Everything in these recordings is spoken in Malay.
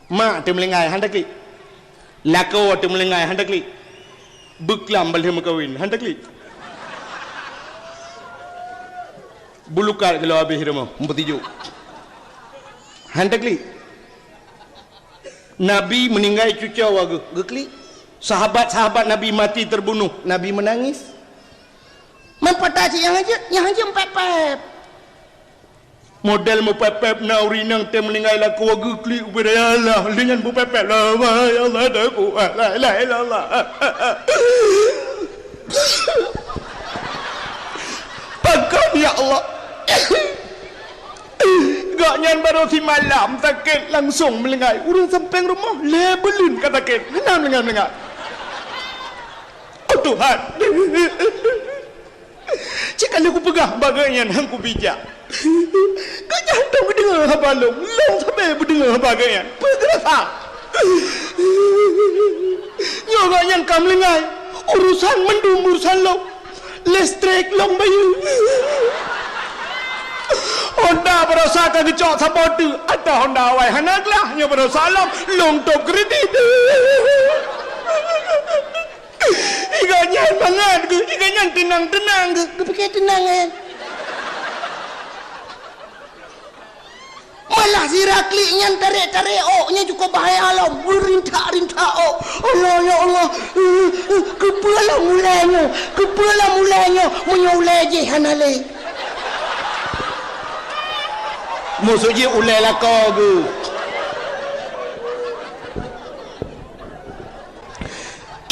mak tu melengai hendak klik lako tu melengai hendak klik beklam balik makawin hendak klik bulukal kalau habis rumah bertijuk hendak klik Nabi meninggal cucu waga geklik sahabat-sahabat Nabi mati terbunuh Nabi menangis mempatasi yang aja empep-pep model mempep nauri nang tem meninggal laku waga klik uberayalah dengan mempep la ya Allah daku la ilaha illallah pakai ya Allah gak nyan baru si malam sakit langsung melengai urang sampai rumah lebelin kata sakit henam melengai oh Tuhan cik kalau aku pegang bagainya aku bijak gak jantung berdengar habalong long sampai berdengar bagainya bergerasa nyoga nyan kam melengai urusan mendung urusan long listrik long bayu Honda berosa ke gecok sabotu atau Honda awai hanaglah nya berosa long tok kredit iganyan banget iganyan tenang ke pakai tenang malah si rakli nyan tarik nya cukup bahaya alam rintak Allah ya Allah kepala mulanya menyulai je hanale musuh je ulai lako ke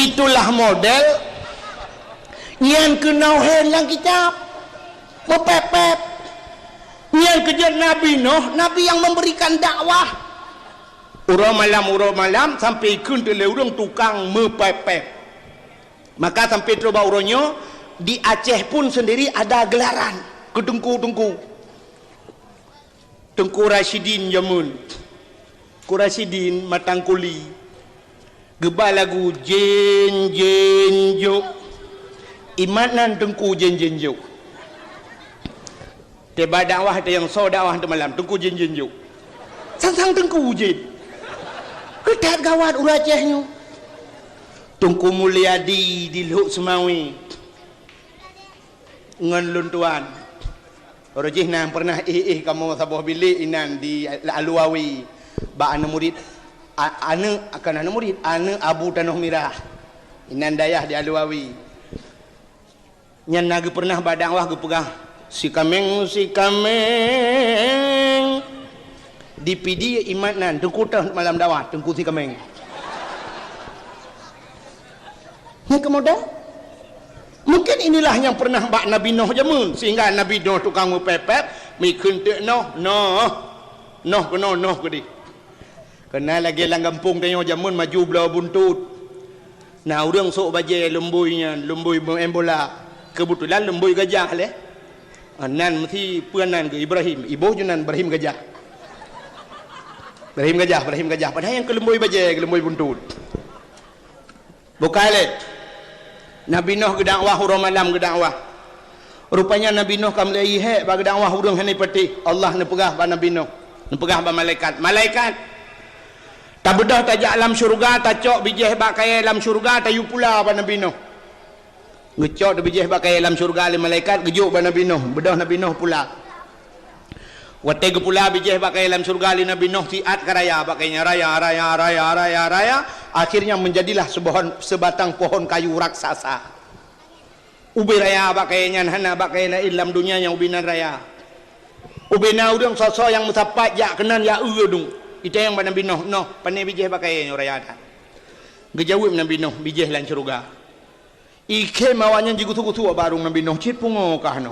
itulah model yang kenal helang kitab mepep yang kejar Nabi Nuh Nabi yang memberikan dakwah urang malam sampai ikun tele urang tukang mepep maka sampai coba urangnya di Aceh pun sendiri ada gelaran ke Tengku Rashidin Jamun Rasidin Matangkuli gebal lagu jen jo imanan Tengku jen jo teba dakwah ada yang so dakwah tu malam Tengku jen jo sang Tengku jen ketat gawat uracehnya Tengku Mulyadi di Luk Semawi ngan luntuan Rojih nan pernah kamu sabuh bilik inan di Aluawi ba ana murid ana murid ana Abu Tanah Mirah inan dayah di Aluawi nyan naga pernah badang wah ge pegah si kameng di PD imat nan tengku tah malam dakwah tengku si kameng ni kemudian mungkin inilah yang pernah bak Nabi Nuh jamun sehingga Nabi Nuh tukang mepep mi kentek noh ke di kena lagi lang kampung tanya jamun maju belah buntut nah urang sok bajai lembui embola kebetulan lembui gajah leh nan mesti puanan ke Ibrahim ibu junan Ibrahim gajah padahal yang ke lembui bajai ke lembui buntut bukan leh Nabi Nuh gedakwah urang malam gedakwah rupanya Nabi Nuh kam lei he ba gedakwah urang hanai peti Allah ne pegah ba Nabi Nuh ne pegah ba malaikat tak bedah tajak alam syurga tacok bijih ba kaya alam syurga tayu pula ba Nabi Nuh ngecok bijih ba kaya alam syurga le malaikat gejuk ba Nabi Nuh bedah Nabi Nuh pula wate ge pula bijih ba kaya alam syurga le Nabi Nuh siat karaya ba kaya raya akhirnya menjadilah sebatang pohon kayu raksasa ubi raya bakainya hana bakainya ilam dunia yang ubinan raya ubina udang sosok yang musapat ya kenan ya udung itu yang Nabi Nuh pandai bijih bakainya raya ada gejawab Nabi Nuh bijih lan syurga ike mawanya jigu-gutu barung Nabi Nuh cit pungo kahno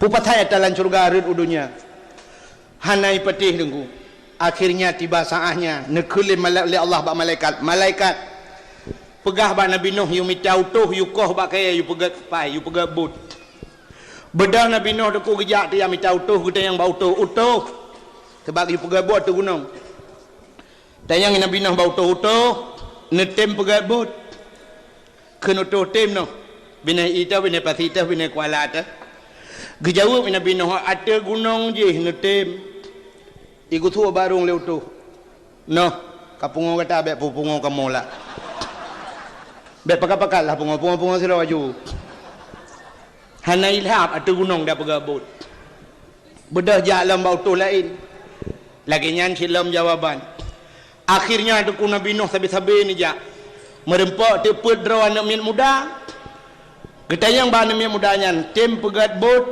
pupatai talan syurga rid udunya hanai petih dengku akhirnya tiba saatnya nekulim oleh Allah bak malaikat pegah bak Nabi Nuh yu mita utuh yu koh bak kaya yu pegah pai yu pegah but bedah Nabi Nuh deku gejak dia mita utuh kita yang bau utuh sebab yu pegah but tu gunung tayang Nabi Nuh bau utuh netem pegah but kena utuh tem no bina ita bina pasita bina kuala ta gejawab Nabi Nuh ada gunung je netem iku tua barung leu tu No, kapungo kata abek pungo kamu lah. Bet pakat-pakat lah pungo sira baju. Hana ilham atau gunung dah bergabut. Bedah jalan bau tu lain. Lagi nyan silam jawaban. Akhirnya tu Nabi Nuh sabi-sabi ni jak. Merempak dia pedra anak min muda. Ketayang ba anak min muda nyan, tim pegat bot.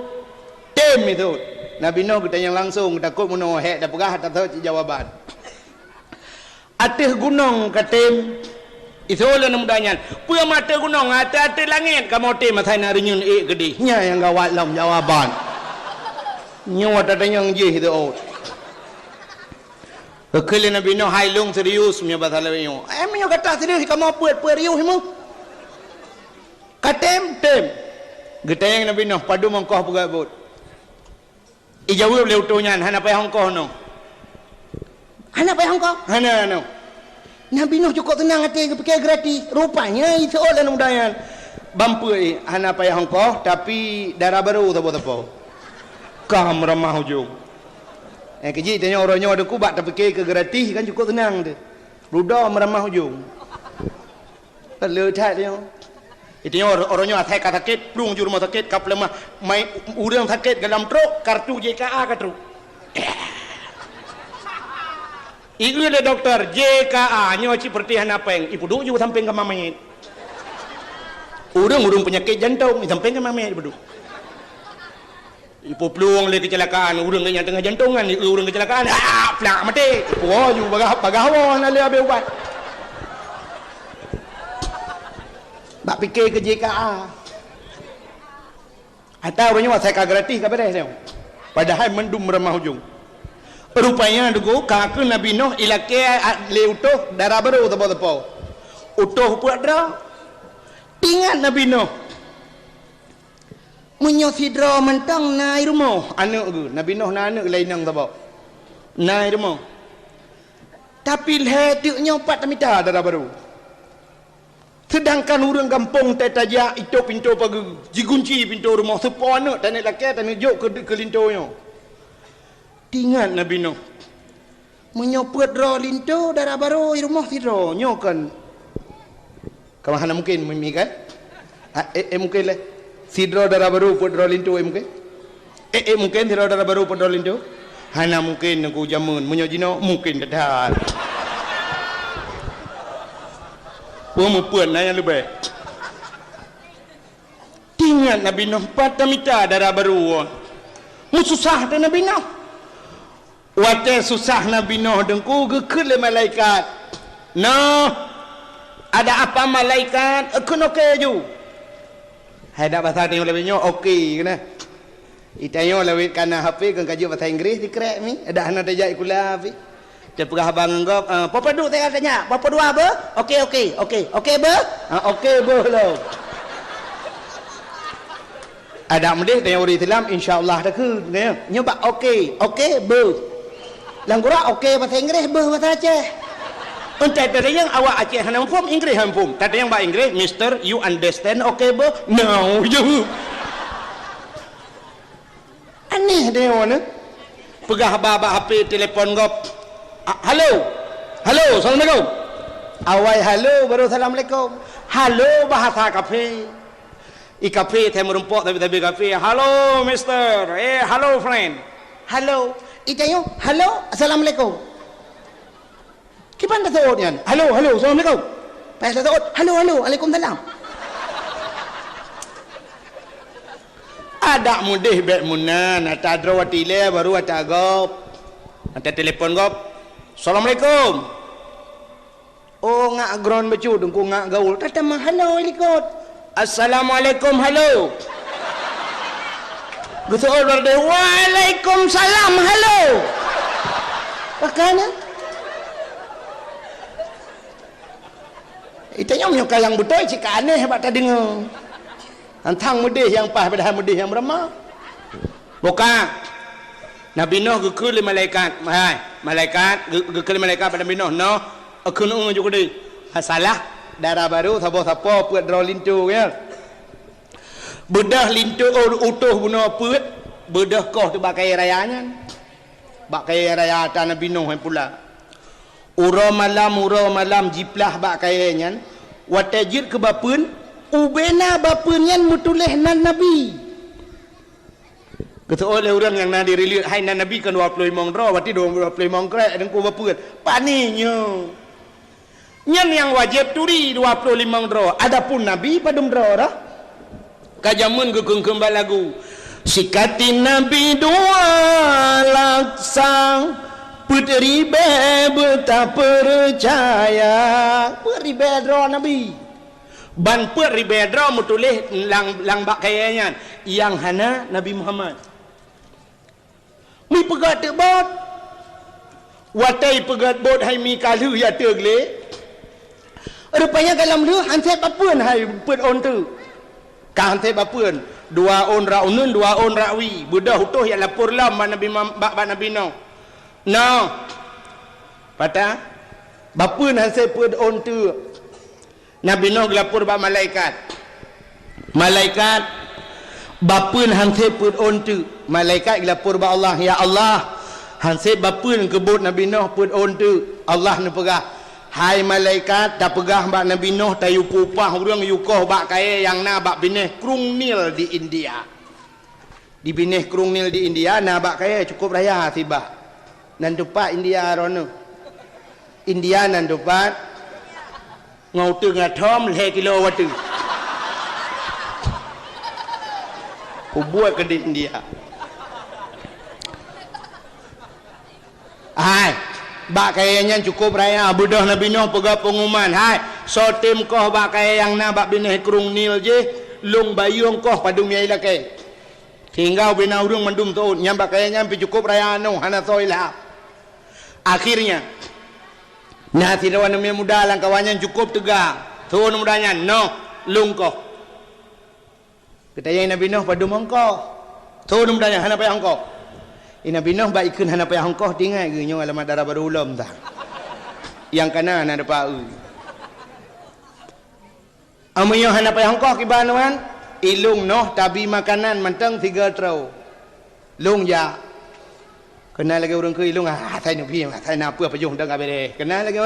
Tim itu. Nabi Nuh ketayang langsung takut muno hek dah pegah tak tahu jawaban. Atas gunung katim itu lah namanya. Pua mata gunung atas langit kamu tim matai narinyun gede. Nya yang gawat lam jawaban. Nyawa tak yang je itu. Kekali Nabi Nuh hailung serius punya bahasa lainnya. Emangnya kata serius kamu puat riuh mu. Katem tem. Getayang Nabi Nuh padu mangkah pegabut. Ijawab le utunya hana pai hongkoh no. Hana pai hongkoh? Hana no. Nabi Nuh cukup tenang hati pakai gratis. Rupanya itu orang mudayan. Bampu hana pai hongkoh tapi darah baru tapo-tapo. Kam ramah hujung. Keji tanya orangnya ada kubat tapi ke gratis kan cukup tenang tu. Ruda meramah hujung. Letak dia. Itanya orangnya atai sakit, plung juru rumah sakit, kap lemah mai urang sakit dalam truk kartu JKA ke truk. Iku le doktor JKA nyo seperti hanapeng. Ipu duk juga samping ke mamait. Urang penyakit jantung samping ke mamait bedu. Ipu peluang le kecelakaan, urang ke tengah jantungan, urang kecelakaan, plak mati. Oh, ju bagahawan le abe ubat. Bak fikir ke JKA. Atau orangnya saya gratis ke beres dia. Padahal mendum remah hujung. Rupanya dugu kakak Nabi Nuh ilake le utuh darah baru tepo-tepo. Utuh puat dah. Ingat Nabi Nuh. Munyo sidra mentang nai rumah anak ke. Nabi Nuh na anak lain nang tepo. Nai rumah. Tapi letuknya 4 meter darah baru. Sedangkan orang kampung tetajak itu pintu pagi digunci pintu rumah sepo anak tanah laki tanah jok ke lintonya. Ingat Nabi Nuh. Menyopet roh linto darah baru di rumah sidro nyokan. Kemana mungkin kan? Mungkin lah. Sidro darah baru put roh linto mungkin. Mungkin sidro darah baru put roh linto. Hana mungkin aku jamun menyojino mungkin dah. Pemupun yang lebih. Ingat Nabi Nuh 4 meter darah baru. Susah dah Nabi Nuh. Waktu susah Nabi Nuh dengku gekul malaikat. Nuh, ada apa malaikat? Aku okey ju. Ada bahasa tengok lebihnya okey kena. Itanya lebih karena HP kan kaji bahasa Inggeris dikrek ni. Ada anak tajak ikula api. Dia pegah abang engkau, papa duk saya tanya, papa dua apa? Okey ber? Okey ber lo. Ada mendih tanya orang Islam, insyaAllah dah ke, nyoba okey ber. Langgura okey bahasa Inggeris ber bahasa Aceh. Entah tadi yang awak Aceh hana pun Inggeris hampum. Tadi yang bahasa Inggeris, Mister, you understand okey ber? No, you. Aneh dia mana? Pegah baba HP telefon gop. Halo, assalamualaikum. Awai halo baru assalamualaikum. Halo bahasa kafe. Kafe saya merumpok tapi kafe. Halo mister. Halo friend. Halo. Itayo. Halo, assalamualaikum. Kipan dah tahu nian? Halo, assalamualaikum. Pas dah tahu. Halo, waalaikumsalam. Ada mudih bet munan. Ata drawati le baru ata gop. Ata telefon gop. Assalamualaikum. Oh ngak ground becu dengku ngak gaul. Tata mah halo ikut. Assalamualaikum halo. Betul berde. Waalaikumsalam halo. Makanya itanya menyuka yang betul cik aneh hebat tadi dengar. Antang mudih yang pah padahal mudih yang meremah. Bukan. Nabi Nuh gekul malaikat. Malaikat gekul malaikat pada Nabi Nuh. No, aku nu juga deh. Salah darah baru sabo-sabo puat draw lintu ya. Bedah lintu utuh guna puat. Bedah kau tu bakai rayanya. Bakai raya ta Nabi Nuh pula. ura malam jiplah bak kayanyan watajir ke bapun ubena bapunyan mutuleh nan nabi kata oleh orang yang nak dirilis hai nan nabi kan 25 dro wati 25 krek dan ku bapun paninya nyan yang wajib turi 25 dro adapun nabi padum dro dah kajamun gugung kembal lagu sikati nabi dua laksang putri beta percaya putri bedro nabi ban putri bedro mutulih lang bak kayanya yang hana Nabi Muhammad mi pegat bot watai pegat bot hai mi kalu ya tegle rupanya dalam lu hansep apun hai put on tu ka hansep apun dua on raunun dua on rawi budah utuh ya lapor lam Nabi bak Nabi no patah bapun hansep put on tu Nabi Nuh gelapur bak malaikat bapun hansip pun ontu malaikat gelapur bak Allah ya Allah hansip bapun kebut Nabi Nuh pun ontu Allah ni pegah hai malaikat dah pegah bak Nabi Nuh tayu pupah urang yukoh bak kaya yang na bak binih Krung Nil di India di binih Krung Nil di India na bak kaya cukup raya tiba nan tupat India rono India nan tupat ngau tu ngathom le kilo watu ku buat ke India hai bak kayanya cukup raya budah Nabi Nuh pegah pengumuman hai sotim koh bak kaya yang na bak bineh Krung Nil je lung bayung koh padum yai lake tinggal bina urung mandum tu nyam bak kayanya pi cukup raya anu hana soilah akhirnya nah tidak namanya muda lang kawannya cukup tegak tuan mudanya no lungkoh kita yang Nabi Nuh pada mongkoh tuan mudanya hana payah hongkoh Nabi Nuh baik ikun hana payah hongkoh tinggal ke nyong alamat darah baru ulam tak yang kanan ada pau amunyo hana payah hongkoh kibanuan ilung Nuh tabi makanan mentang 3 trau lung ya kenal lagi orang ke ilung saya nabi saya nak apa pajung dah kabeh kenal lagi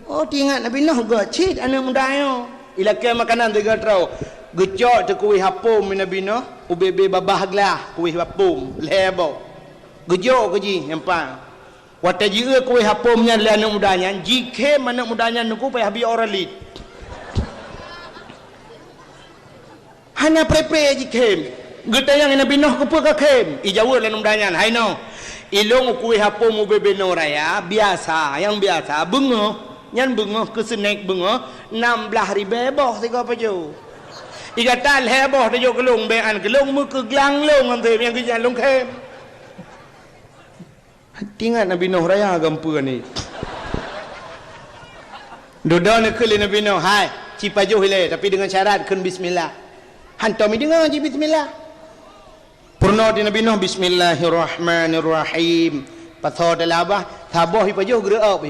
oh tingat Nabi Nuh gocit anak muda yo ilakai makanan 3 trau gecok tu kuih hapum Nabi Nuh ubebe babah glah kuih hapum lebo gejok keji empang wata jira kuih hapumnya le anak mudanya jike anak mudanya nuku payah bi oralit hanya prepe jike getayang Nabi Nuh kepa kem ijawa le anak mudanya hai no ilung kuih hapum ubebe no raya biasa yang biasa bengoh nyan bengoh ke senek bengoh 16,000 boh tiga paju iga tal heboh de yo kelung be an kelung mu ke glang long ante yang ke jalung kem tingat Nabi Nuh raya gampu ni dodo ne ke Nabi Nuh hai ci paju hile tapi dengan syarat kun bismillah hanto mi dengar ji bismillah purno di Nabi Nuh bismillahirrahmanirrahim patho de labah thaboh hi paju gere op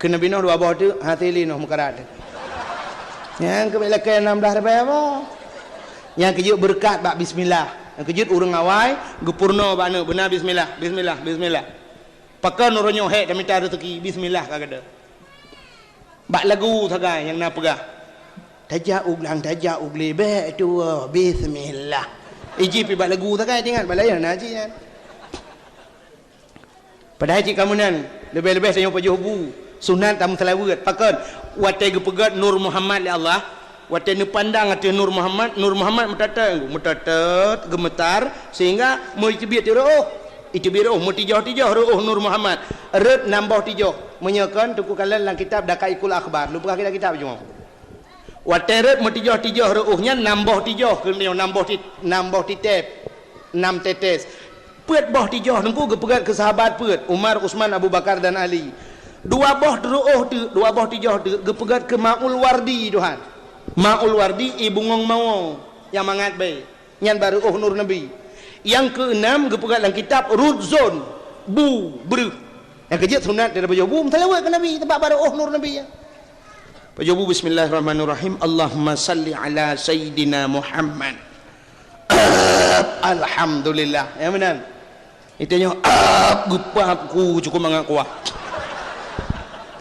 ke Nabi Nuh dua boh tu hati li Nuh mukarat yang ke belakang 16 apa yang kejut berkat bak bismillah yang kejut urang awai gepurno bak ne benar bismillah pakan uronyo hek dan minta rezeki bismillah kagada bak lagu thagai yang na pegah tajak lebe tu bismillah iji pi bak lagu thagai ingat balaya naji kan pada haji kamunan lebih-lebih saya paju bu sunat tamu selawat pakan watai gepegat Nur Muhammad ya Allah watai nu pandang ati Nur Muhammad metatet gemetar sehingga mau cebit itu biru mutijah roh Nur Muhammad red nambah tijah menyakan tuku kalan dalam kitab Dakaikul Akhbar lupa kita kitab cuma watai red mutijah rohnya nambah tijah kena nambah titep 6 tetes pet boh tijah nunggu gepegat ke sahabat pet Umar Usman Abu Bakar dan Ali dua boh tijah gepegat ke Maul Wardi Tuhan Maul Wardi ibu ngong mau yang mangat baik nyan baru Nur Nabi yang keenam gepegat dalam kitab Rudzon bru yang kejut sunat dari baju bu selawat ke Nabi tempat baru Nur Nabi ya baju bu bismillahirrahmanirrahim Allahumma salli ala Sayyidina Muhammad alhamdulillah ya benar itu nya gupah aku cukup mangat kuah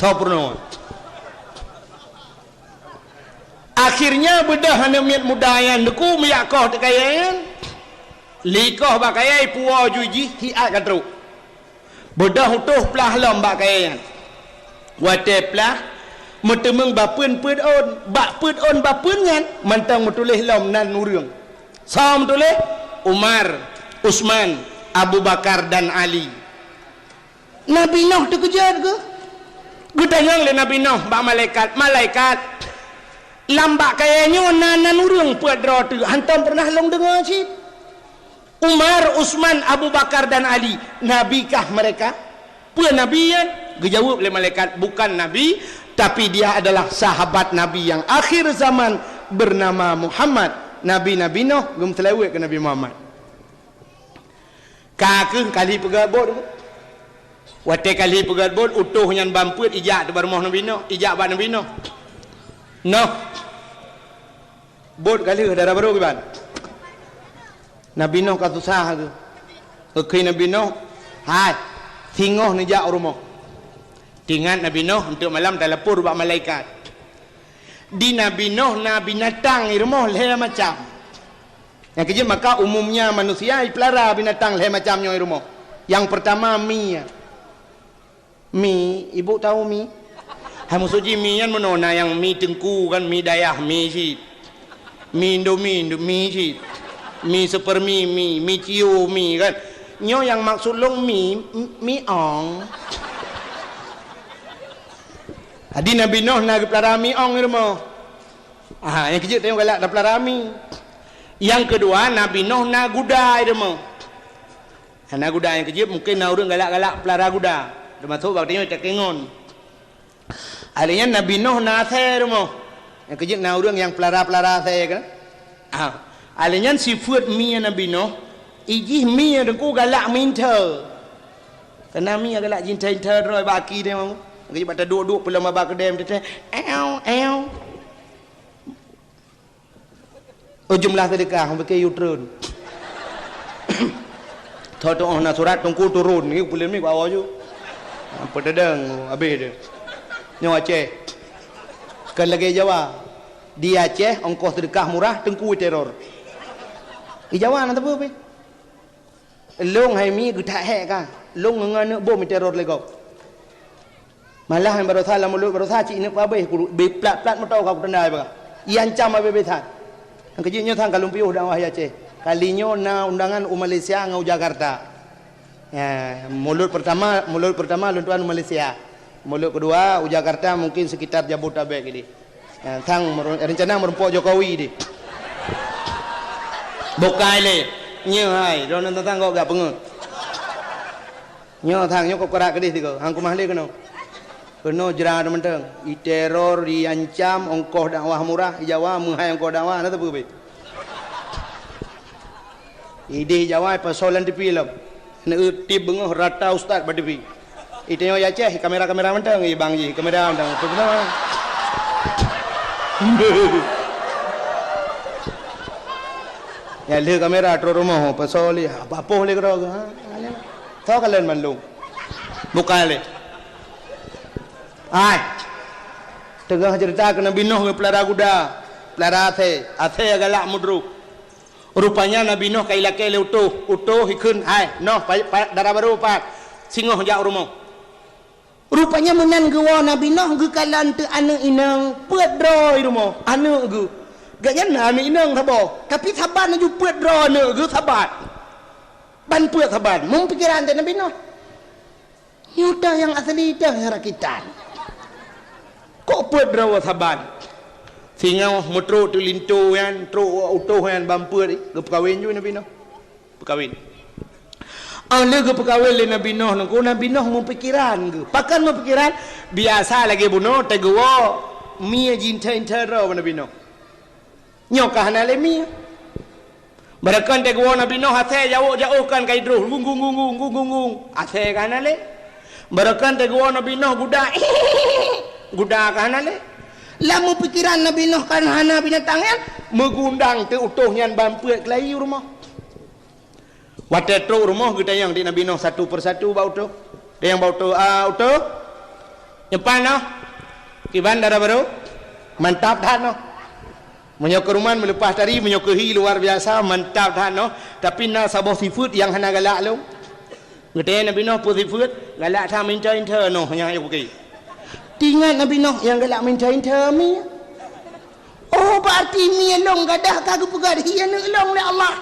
Tahu purno. Akhirnya bedah hana miat mudayan deku miyakoh tekayan. Likoh bakayai puwa juji hiat katru. Bedah utuh pelah lam bakayan. Wate pelah mutemeng bapun pun on, bak pun on bapun kan mentang mutulis lam nan nurung. Sam tulis Umar, Usman, Abu Bakar dan Ali. Nabi Nuh terkejut ke? Gudayang le Nabi Nuh bak malaikat lambak kayaknya nan nurung pedro tu hantam pernah long dengar cip. Umar, Usman, Abu Bakar dan Ali, nabikah mereka? Pua nabi kan? Dijawab oleh malaikat, bukan nabi, tapi dia adalah sahabat nabi yang akhir zaman bernama Muhammad. Nabi Nuh gum selewek ke Nabi Muhammad. Kakek kali pegabot. Wate kali pegabot utuh nyan bamput ijak tu rumah Nabi Nuh, ijak ba Nabi Nuh. Nuh. Bot kali darah baru ke ban. Nabi Nuh kata sah ke. Okey Nabi Nuh, hai, tingoh ni jak rumah. Tingat Nabi Nuh untuk malam telepon buat malaikat. Di Nabi Nuh, Nabi binatang di rumah leh macam. Yang kejut maka umumnya manusia pelihara binatang leh macamnya di rumah. Yang pertama mi. Mi, ibu tahu mi? Hai musuji mi kan menona yang mi tengku kan mi dayah mi sih. Mi Indomie mi sih. Mi super mi ciu mi kan nyo yang maksud long mi ong. Adi Nabi Nuh nak pelihara mi ong ni rumah. Yang kejut tengok galak dah pelihara mi. Yang kedua Nabi Nuh nak kuda di rumah. Nak kuda yang kejut mungkin nak orang galak-galak pelihara kuda. Dia masuk bak tengok tak kengon. Alihnya Nabi Nuh nak saya rumah. Yang kejut nak orang yang pelihara saya kan. Alihnya sifat mi Nabi Nuh ijih mi dengku galak minta. Kena mi galak cinta roi baki dia mau. Kejut pada duduk pulang babak kedem dia. Jumlah sedekah pakai U-turn. Tahu nak surat tungku turun ni pulang mi bawa je. Apa dedeng habis dia. Nyo Aceh. Sekali lagi Jawa. Di Aceh ongkos sedekah murah tengku teror. Di Jawa nak apa? Long hai mi getak hek kan. Long ngana bom teror lego. Malah yang baru salah mulut baru saci ini apa be plat motor kau tendai ba. Iancam abe betan. Ang kejutnya thang kalung piuh dah wahai Aceh. Kalinya na undangan Malaysia ngau Jakarta. Ya, mulut pertama luntuan Malaysia. Mulut kedua Jakarta mungkin sekitar Jabodetabek ini. Ya, thang rencana merumpok Jokowi di. Bukai le. Nya hai, don tang kau gak pengut. Nya thang kau kerak kedis tiga. Hang kumah le keno. Keno jerah menteng. I teror diancam ongkos dakwah murah di Jawa menghai ongkos dakwah na tu be. Ide Jawa persoalan di film. Nak tip bengah rata ustaz pada pi. Itu yang Aceh kamera mentang bang ji kamera mentang. Tu benar. Ya le kamera tro rumah pasal li apa le kero ha. Tahu kalian manlung. Bukan le. Ai. Tengah cerita ke Nabi Nuh pelihara kuda. Pelihara ate galak mudruk. Rupanya Nabi Nuh kai laki le utuh hikun hai Nuh darah baru pak singoh jak rumah. Rupanya menan gewa Nabi Nuh ge kalan tu anak inang pedroi rumah anak ge gaknya nami inang thabo tapi saban ju pedro anak ge sabat ban pet saban mung pikiran te Nabi Nuh nyudah yang asli dah rakitan kok pedro saban sehingga mutro tu lintu kan tro utuh kan bampu ni ke perkahwin juga Nabi Nuh perkahwin le ke perkahwin le Nabi Nuh nang Nabi Nuh mau pikiran ke pakan mau pikiran biasa lagi bunuh teguo mi jinta ro Nabi Nuh nyokah na le mi barakan teguo Nabi Nuh ate jauh kan kai dru gung ate kan le barakan teguo Nabi Nuh guda kan le lamu pikiran Nabi Nuh kan hana binatangnya megundang te utuhnya bampuat kelai rumah. Wate tro rumah kita yang di Nabi Nuh satu persatu bau tu. Dia yang bau tu utuh. Nyepan no. Kiban darah baru. Mantap dah no. Menyokeruman melepas tadi menyokehi luar biasa, mantap dah no. Tapi na sabah seafood yang hana galak lu. Ngete Nabi Nuh pun seafood, galak tha minta inter no yang ayo pergi. Tingat Nabi Nuh yang galak minta inter mi. Oh berarti mi long gadah kagak pegat hian long le Allah.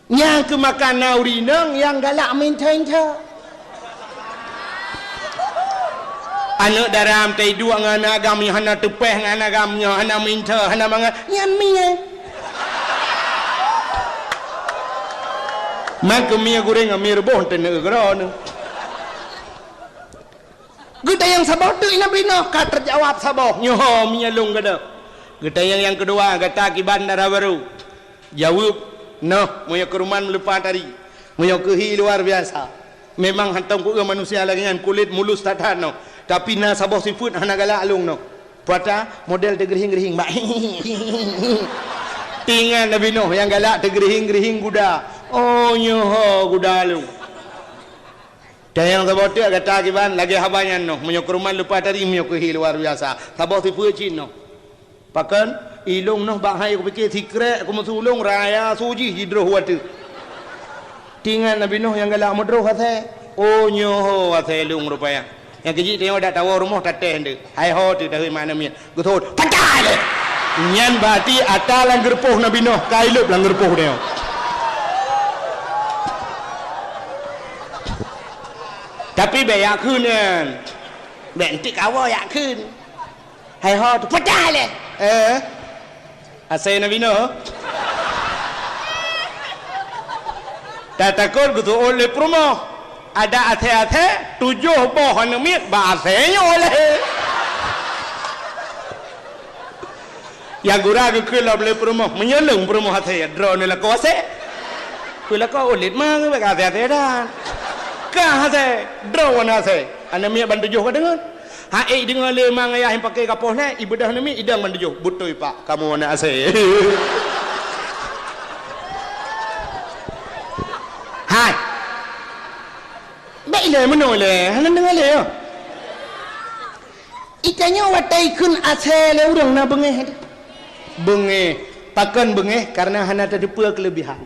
Yang kemakan nauri nang yang galak minta inter. Anak daram tai dua dengan agam yang hana tepeh dengan agamnya hana minta hana mangat nyami maka mie goreng mie rebus tenek geron kita yang sabah tu Nabi Nuh kata terjawab sabah nyoh mie long kada kita yang kedua kata kiban darah baru jawab noh moyo keruman melepas tadi moyo kehi luar biasa memang hantam ku manusia lagi dengan kulit mulus tadan no. Tapi na sabah seafood hana galak alung no. Puata model tergerihing-gerihing. Tinggal Nabi Nuh yang galak tergerihing-gerihing kuda. Oh nyoh kuda alung. Dan yang sabah tu kata kiban lagi habanyan no. Menyokruman lupa tadi menyokuhi luar biasa. Sabah seafood cin no. Pakan ilung no bahai aku fikir sikrek aku masulung raya suji hidroh watu. Tinggal Nabi Nuh yang galak modroh hati. Oh nyoh hati lung rupanya. Yang kecil tengok dak tahu rumah tateh nde. Hai ho tu dah mana mian. Gutut. Patah le. Nyan berarti atalan gerpoh Nabi Nuh kailup lang gerpoh dia. Tapi bayak kun. Bentik awak yak kun. Hai ho tu patah le. Asai Nabi Nuh. Tak takut gutu oleh rumah. Ada ate-ate 7 pohon miet bahasanya oleh yang gura ke lah boleh perumah menyeleng perumah ate drone lah kuasa kula kau ulit mang ke ate-ate dah kah ate drone ate ane miet ban 7 ka dengar ha dengar le mang ayah yang pakai kapoh ni ibadah ni miet idang ban 7 betul pak kamu mana ase hai baik le menoleh hana dengar le itanya watai kun asal urang na bengeh pakan bengeh karena hana terdepa kelebihan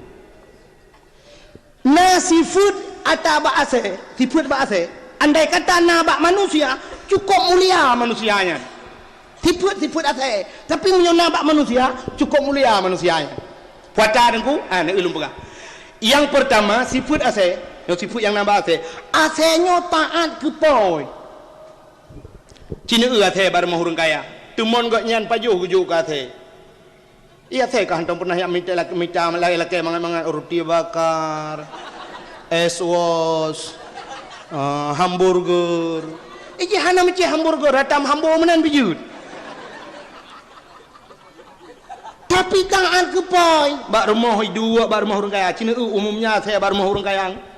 na seafood atau ba ase seafood ba ase andai kata na ba manusia cukup mulia manusianya seafood ase tapi menyona ba manusia cukup mulia manusianya puata dengku ni ulum pegah yang pertama seafood ase yang seafood yang nambah ase asenya taat kepoi cina ase bar mahurung kaya tumon gak nyan pajuh gujuk ase iya ase kah hantam pernah yang minta laki mangan roti bakar es was hamburger iji hana meci hamburger ratam hamburger menan bijut tapi taat kepoi bak rumah dua bar mahurung kaya cina umumnya ase bar mahurung kaya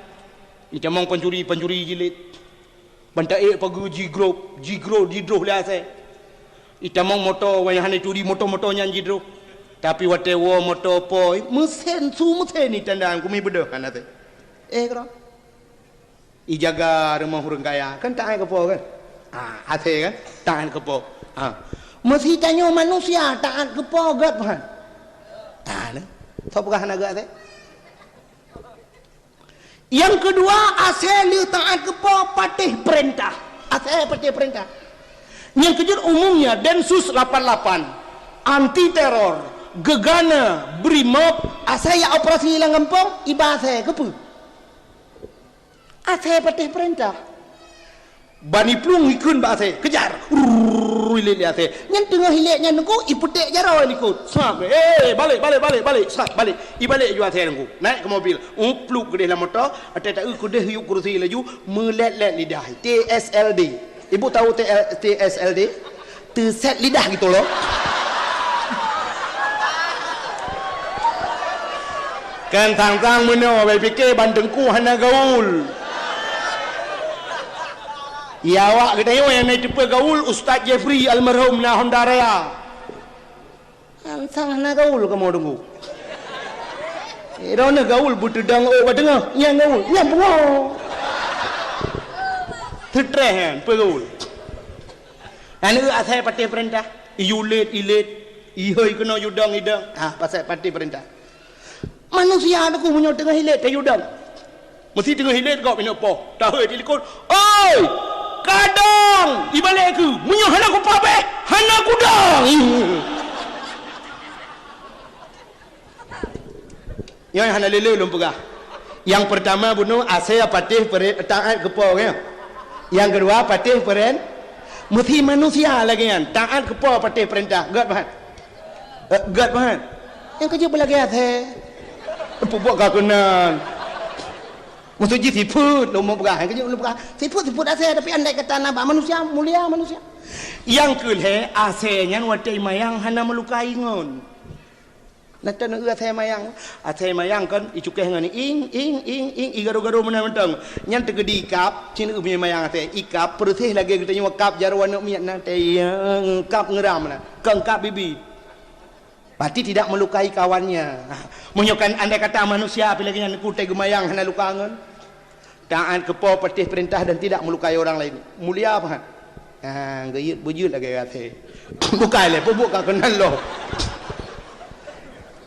Icamong pencuri jilid. Bantai pagi jigro lah saya. Icamong motor wayahane curi motor-motornya jidro. Tapi wate wo motor poi mesin ni tandaan kumi bedah kan ate. Kira. Ijaga rumah hurung kaya kan tak ke po kan. Ate kan tak ke po. Mesti tanya manusia tak ke po gat kan. Tak ne. Sapa kan agak ate. Yang kedua asal taat kepada patih perintah. Asal patih perintah. Yang kedua umumnya Densus 88 anti teror gegana brimob asal ya operasi hilang kampung iba asal kepu. Asal patih perintah. Bani plung ikun ba asal kejar. Hilik asal. Yang tengah hiliknya nunggu iputek jaro ikut. Sak balik. Sak balik. Ibalik ju asal nunggu. Naik ke mobil. Pluk ke dalam motor, ada kudah hiup kursi laju melet-let lidah. TSLD. Ibu tahu TSLD? Terset lidah gitu loh. Kan tang-tang mana awak fikir bandengku hana gaul. Ya awak kita yang naik cepat gaul Ustaz Jeffrey almarhum na Honda Raya. Tang hana gaul kamu tunggu. Rona gaul butudang badengah, yang gaul, yang bungo. Tertres kan, perul. Anu asal parti perintah, iulit, ihoi kena yudang idang. Pasal parti perintah. Manusia aku punya tengah hilit ke yudang. Mesti tengah hilit kau punya apa? Tahu telefon. Oi! Kadang ibalik aku, punya hana aku pabe, hana kudang. Yang hana lele belum pegah. Yang pertama bunuh asal patih taat kepo kan. Yang kedua patih peren mesti manusia lagi kan. Taat kepo patih perintah. Gat bahan. Gat bahan. Yang kerja belagi asal. Buat kakunan. Mesti ji siput lomo pegah. Yang kerja belum pegah. Siput asal tapi andai kata nabak manusia mulia manusia. Yang kelih asalnya watai mayang hana melukai ngon. Nanti nak saya mayang kan icukeh ngani ing igaro menang nyan tegedi kap cina punya mayang saya ikap perutih lagi kita nyawa kap jarwan nak miat nanti kap ngeram na kap bibi berarti tidak melukai kawannya menyokan andai kata manusia apalagi yang kutai gemayang hana lukangan taat kepo patih perintah dan tidak melukai orang lain mulia apa gayut bujut lagi kata bukan le bukan kenal lo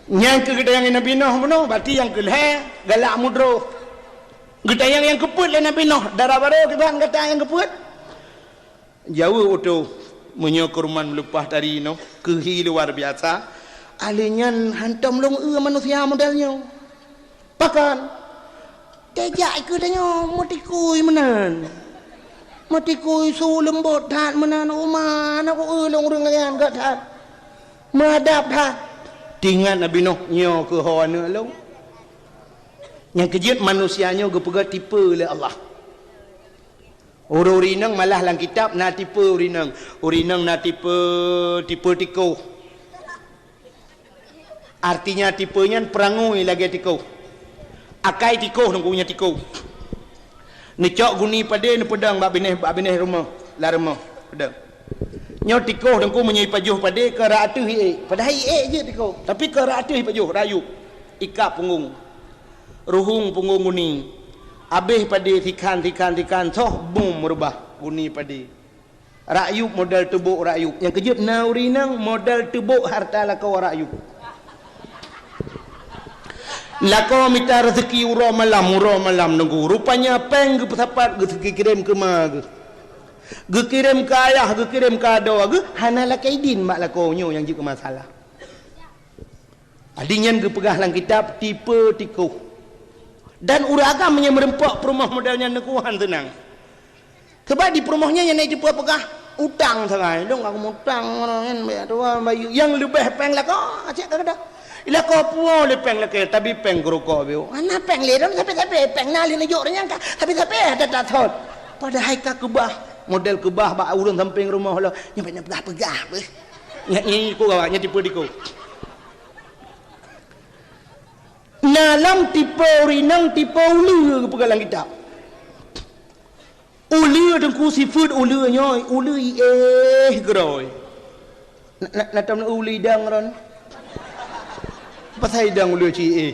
yang kedayang Nabi Nuh bunuh berarti yang kelih galak mudro kedayang yang keput le Nabi Nuh darah baru keban kata yang keput jauh utuh menyokurman melupas dari Nuh kehi luar biasa alinyan hantam long manusia modalnya pakan tejak kedanya motikui menan motikui su lembut dat menan uman aku long rengan kat dat madap dat tinggal Nabi Nuh nyo ke hawana lo yang kejut manusianya gepega tipe oleh Allah urinang malah dalam kitab na tipe urinang na tipe tiko artinya tipenya perangui lagi tiko akai tiko nang punya tiko necok guni pada ne pedang bab bineh rumah la rumah pedang nyo tiko dengku menyai pajuh pada ke raatuh pada hai je tiko tapi ke raatuh pajuh rayu ikap punggung ruhung punggung guni habis pada tikan soh bum merubah guni pada rayu modal tebuk rayu yang kejut naurinang modal tebuk harta lakau rayu lakau minta rezeki uro malam nunggu rupanya peng ke pesapat ke kirim ke mag gekirim ke ayah, gekirim ke ado, hanalah kaidin mak lakonyo yang juga masalah. Adinyan gepegah lang kitab tipe tiko. Dan uragam yang merempak perumah modalnya nekuhan tenang. Sebab di perumahnya yang naik tipe pegah utang sangai. Dong aku utang kan bayu yang lebih peng lako, acak kada. Ila ko puo le peng lake tapi peng groko bio. Ana peng le dong tapi peng nali na jok nya tapi ada tatot. Pada hai ka kebah model kebah bak urang samping rumah lo nyampe pegah beh nyi ku gawanya tipe diku dalam tipe urinang tipe ulu pegalang kitab ulu dengku sifut ulu nyoy ulu groy na tam ulu dang ron pasai dang ulu ci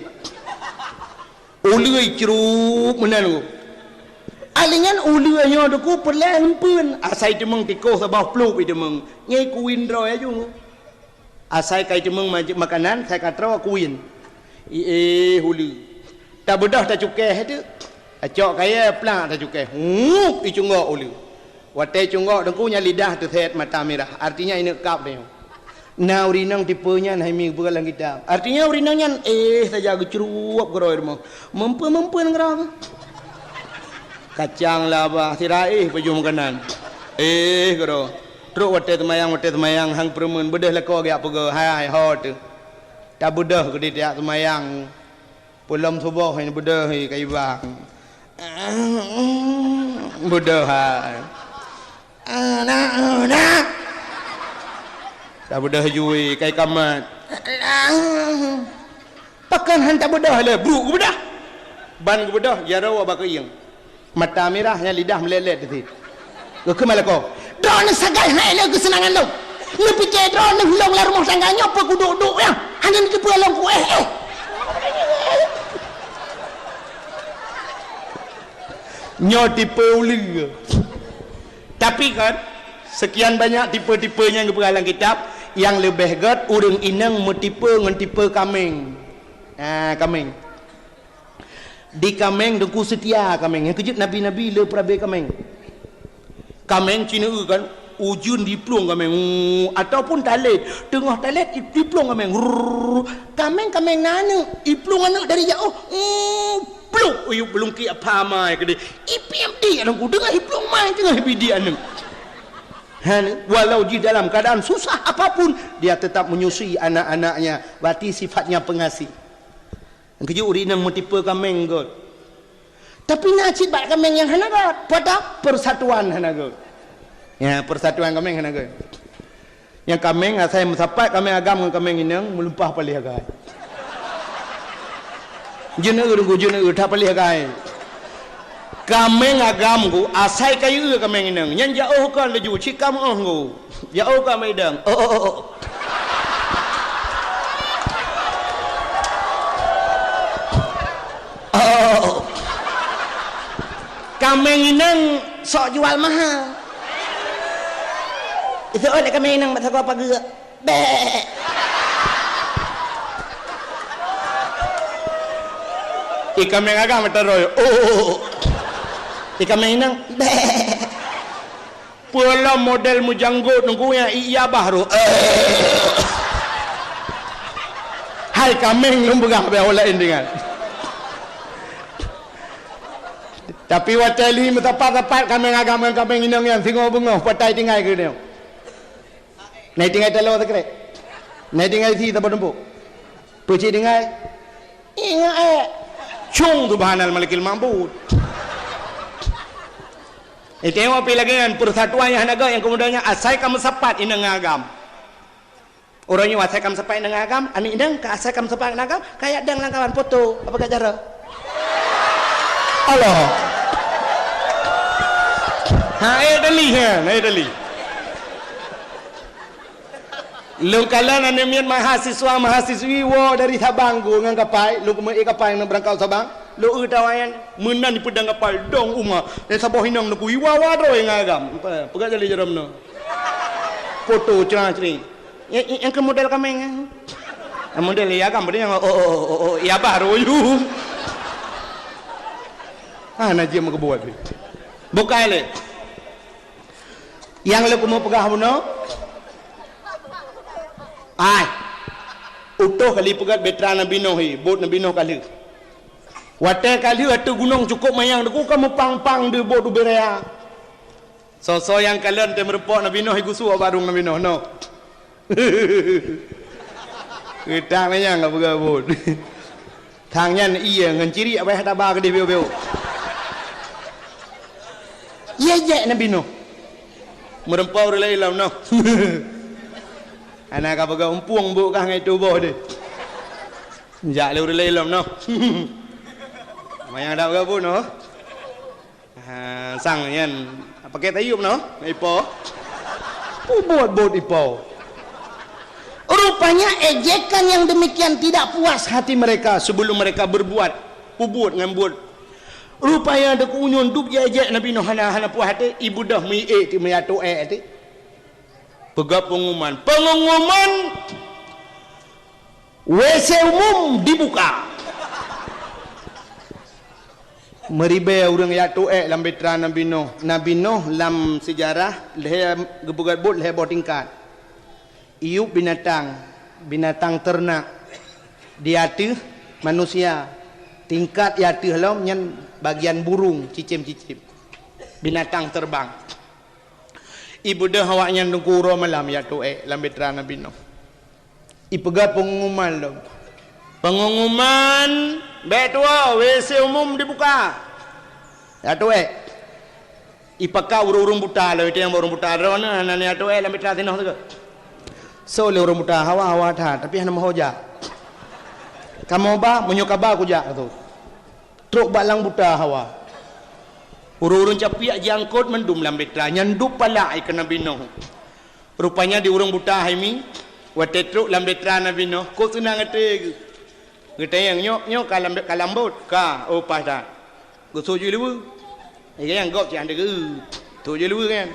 ulu ceruk menalu alingan uluannya deku perlahan pun asai temeng tiko sabah pluk itu meng nyai kuin roy aja asai kai temeng makanan saya katra kuin hulu tak bedah tak cukai itu acok kaya plak tak cukai icungok ulu watai cungok deku nya lidah tu set mata merah artinya ini kap dia na urinang tipenya nah mi bukan kita artinya urinangnya saja gecurup geroy rumah mempu ngerang kacang labah sirai paju makanan gero truk wate temayang hang permen bedah leko gak pego hai hot tak bedah gede tiak temayang pulam subuh ini bedah kai bang bedah anak tak bedah jui kai kamat pakan han tak bedah le bu bedah ban bedah jarawa bakayang mata merahnya lidah melelet tu. Ke malako. Drone sagai hai le kesenangan lo. Lu pikir drone hulung la rumah tangganya apa ku duduk ya. Hanya ni pulang ku Nyo tipe uli. Tapi kan sekian banyak tipe-tipenya yang dalam kitab, yang lebih god urang inang metipe ngan tipe kameng. Kameng. Di kameng dengku setia kameng. Yang kejut nabi-nabi le prabe kameng. Kameng Cina kan ujun diplong kameng ataupun talit tengah talit diplong kameng. Kameng nana iplong anak dari jauh. Plong uyuk belum ki apa mai ke dia. IPMD anakku dengar iplong mai tengah bidi anak. Walau di dalam keadaan susah apapun dia tetap menyusui anak-anaknya. Berarti sifatnya pengasih. Yang kejut uri nang metipe kameng god. Tapi nacit bak kameng yang hanagat pada persatuan hanagat. Ya, persatuan kameng hanagat. Yang kameng saya mensapat kameng agam dengan kameng inang melumpah palih agai. Jena tak palih agai. Kameng agam ku asai kayu kameng inang. Yang jauh kan laju cikam ku. Jauh kan medang. Kameng inang sok jual mahal. Itu oleh kameng inang tak apa gerak. Kameng agam teroy. Kameng inang. Pula model mujanggut nunggu yang iya baru. Hai kameng lumbegah be olain dengan. Tapi wateli metapat kameng agam kameng inang yang singo bungo patai tinggal ke dia. Naik tinggal telo tak kira. Naik tinggal si tak berdempuk. Perci tinggal. Ingat cung tu bahanal malikil mambut. Tengok pi lagi kan persatuan yang naga yang kemudiannya asai kamu sepat inang agam. Orangnya asai kamu sepat inang agam, ani indang ka asai kamu sepat inang agam, kayak dang langkawan foto. Apa kat cara? Allah. Dali. Lungkalan anemian mahasiswi wo dari Sabang go ngang kapai, lu kumai kapai nang berangkal Sabang. Lu utawayan menan di pedang kapal dong uma. Dan sabah hinang nak wiwawa ro yang agam. Pegat jali jaramno. Foto cerah-cerih. Yang ke model kameng. Model ya agam yang ya baru you. Najib mau kebuat. Bukai le. Yang lu mau pegah buno? Utuh kali pegat betra Nabi Nuh bot Nabi Nuh kali. Watai kali atu gunung cukup mayang deku kamu pang de bot berea. So yang kalian te merepok Nabi Nuh igusu barung Nabi Nuh no. Kita mayang enggak pegat bot. Tangnya iya ngan ciri apa hata ba ke dia beo. Iya Nabi Nuh. Merempau relai lam no. Anak apa kau umpuang bukan ngai tu boh deh. Jak le relai lam no. Mayang dah ke pun no. Sang yan pakai tayub no. Ipo. Buat ipo. Rupanya ejekan yang demikian tidak puas hati mereka sebelum mereka berbuat. Pubut ngambut. Rupanya ada kunyun duk ejek Nabi Nuh hana puas hati ibu dah mi ti meyato ti. Pegap pengumuman WC umum dibuka. Meribe orang yato lam betra Nabi Nuh lam sejarah leh gebugat bot leh botingkat. Iup binatang ternak diatu manusia tingkat yatu halam nyan bagian burung cicim-cicim binatang terbang. Ibu dah awaknya nungkuro malam yatu lam betra Nabi Nuh. Ipegat pengumuman lo. Pengumuman betua WC umum dibuka. Yatu ipaka urung buta lo itu yang urung buta rona nani yatu lam betra Nuh tu. So le urung buta hawa tha tapi hana mahoja. Kamu ba menyokaba kuja tu. Truk balang buta hawa. Urung-urung capiak jangkut mendum lam betra nyandup pala ikan Nabi Nuh. Rupanya di urung buta haimi wate truk lam betra Nabi Nuh ko tunang ate ngete yang nyok kalambut ka opas dah. Go soju lewu. Yang gok ci ande ke. tu je luar kan.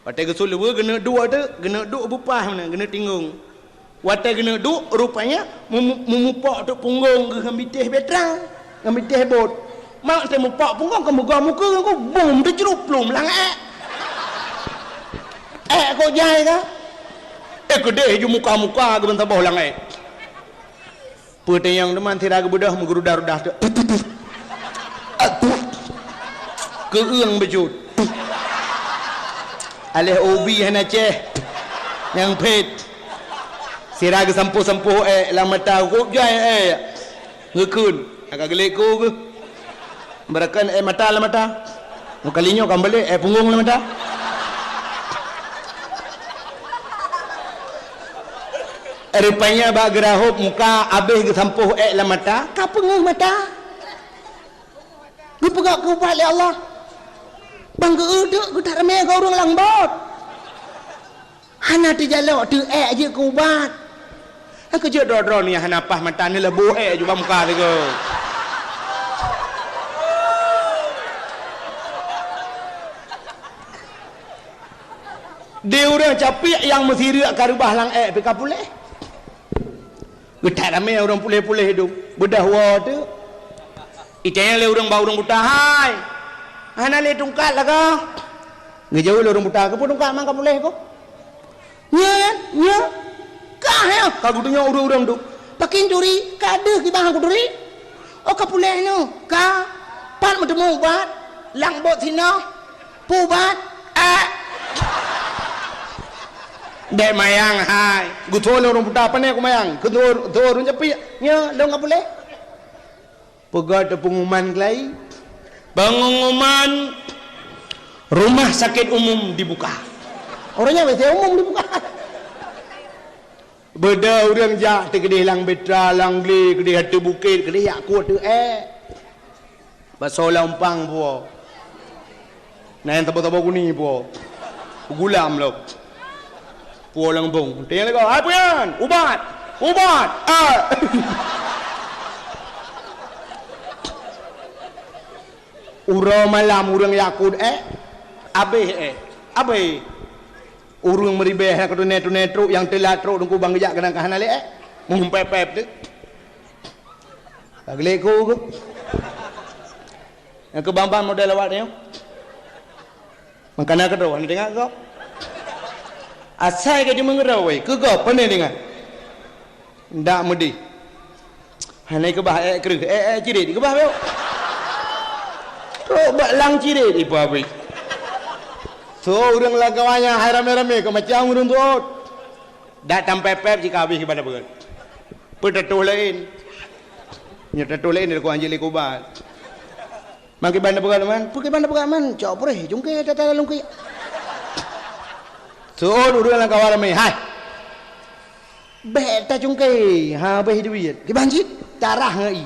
Watai kesul luar kena dua tu, kena duk bupah mana, kena tinggung. Watai kena duk rupanya memupak tu punggung ke ngambitih betrang, ngambitih bot. Mak saya mupak punggung ke muka aku bom terjerup plum lang kau jai ka? Kedai je muka ke bentar bawah lang Putih yang teman tira ke budah menggerudah-rudah tu. Keung bejut. Alih ubi hana ceh yang pet. Sira ke sampuh-sampuh lang mata ku jai ngekun. Agak gelik ku ke. Berakan mata lah mata. Kalinya kan balik punggung lah mata. Rupanya bak gerahuk muka habis ke sampuh lah mata. Kau pengeng mata. Gue pegak ke ubat oleh Allah. Bang ke uduk gue tak ramai kau orang langbot. Hana terjaluk tu je ke ubat. Aku je dro-dro ni hana pah mata ni lebuh je bang muka dia ke. Dia orang capik yang mesti riak karubah lang peka pulih. Getak ramai orang pulih-pulih hidup. Bedah wa tu. Itanya le orang bau orang buta hai. Hana le tungkat lah kau. Ngejauh le orang buta ke pun tungkat mang kau pulih kau. Nya. Kah ya. Kau gudunya orang-orang tu. Pakin curi, kada ki bang aku duri. Oh kau pulih nu. Kau pan bertemu ubat. Lang bot sino. Pubat. Dek mayang hai. Gutor orang buta apa ni aku mayang. Ketur orang cepi. Nya, dong apa boleh? Pegat pengumuman kelai. Pengumuman rumah sakit umum dibuka. Orangnya biasa umum dibuka. Beda orang jak kedai lang betra, lang gli, kedai hati bukit, kedai yak kuat tu Baso lampang po. Nah yang tabo-tabo kuning po. Gulam lo. Pulang bong. Tanya lagi, "Hai puyan, ubat." Ura malam urang yakut abeh. Urang meribeh nak tu netro yang telat tro dengku bang gejak kadang kahana le mumpep tu. Agle ko. Yang ke bang model awak ni. Mangkana kedua ni tengok kau. Asai ke dia mengerau ke kau pandai dengar ndak mudi hanai ke bah kereh cirit ke bah beo tu bak lang cirit ibu abi tu urang lagawanya hai rame-rame ke macam urang tu dak tampep jika habis kepada berat petatuh lain nyetatuh lain aku anjili kubat mangki banda berat man pergi banda berat man cok pereh jungke tata lungki Soal urang lang kawal mai hai. Bet ta jungkai ha beh duit. Ki banjit tarah ngai.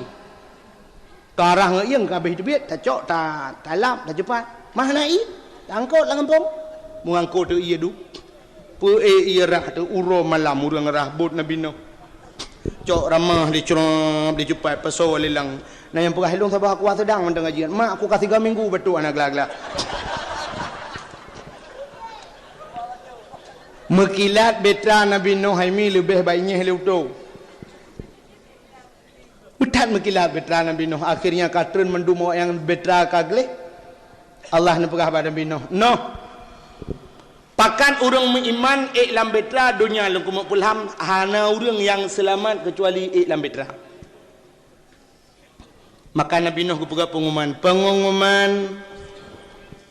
Tarah ngai yang ka beh duit ta cok ta talap ta cepat. Mah nai angkot lang kampung. Mu angkot tu iya du. Pe iya rah tu uro malam urang rah bot nabi no. Cok ramah di cepat di cepat pasal lilang. Nah yang pegah hilung sabah aku sedang mendang gajian. Mak aku kasih 3 minggu betul anak gelak-gelak. Mekilat betra Nabi Nuh Haimi lebih baiknya helauto. Betat mekilat betra Nabi Nuh akhirnya katren mendum yang betra kagle. Allah ni pegah pada Nabi Nuh. No. Pakan orang beriman iklam betra dunia lengkum pulham hana orang yang selamat kecuali iklam betra. Maka Nabi Nuh pegah pengumuman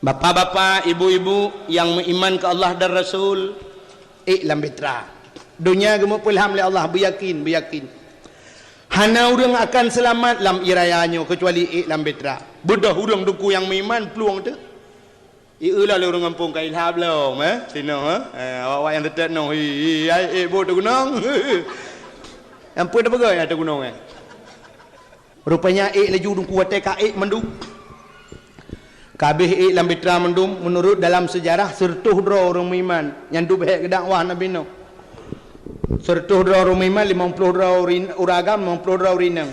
bapa-bapa, ibu-ibu yang beriman ke Allah dan Rasul iklam betra. Dunia gemuk pulham oleh Allah beryakin. Hana orang akan selamat lam irayanya kecuali iklam betra. Bedah orang duku yang beriman peluang tu. Ialah orang kampung kain hab lo, sino awak yang tetap no. Bot gunung. Yang pun dah pegang ada gunung Rupanya laju duku watai ka mendu. Kabeh iklam betra mendum menurut dalam sejarah sertuh dro orang beriman yang du behek ke dakwah Nabi Nuh. Sertuh dro orang beriman 50 dro uragam 50 dro rinang.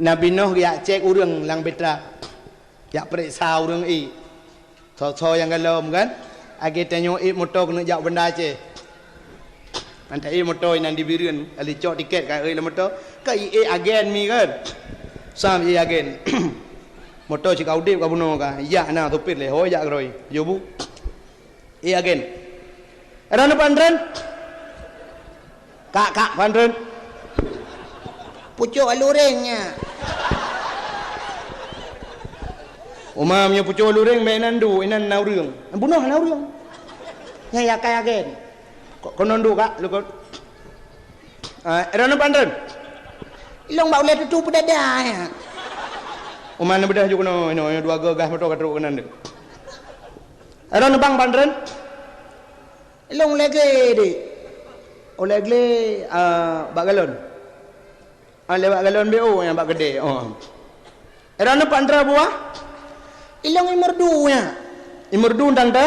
Nabi Nuh ya cek urang lang betra. Ya periksa urang So yang galom kan. Agi tengok motor kena jak benda je. Nanti motor yang dibirin, ali cok tiket kat motor. Kai agen mi kan. Sam agen. Motor cik kau dip kau bunuh kan. Ya na tupit le, ho ya groi. Yo bu. Agen. Era pandren. Kak pandren. Pucuk alurengnya. Umamnya pucuk alureng mainan du, inan nau reung. Bunuh nau reung. Yang ya kai agen. Kau nondu kak, lu kau. Era pandren. Ilong bau le tu pedada ya. Umana bedah juga no, dua gagas motor katruk kanan dia. Era bang pandren. Ilong lagi di. Oleh bagalon. Lewat galon BO yang bak gede. Oh. Era pandra buah. Ilong imerdunya. Imerdu tante.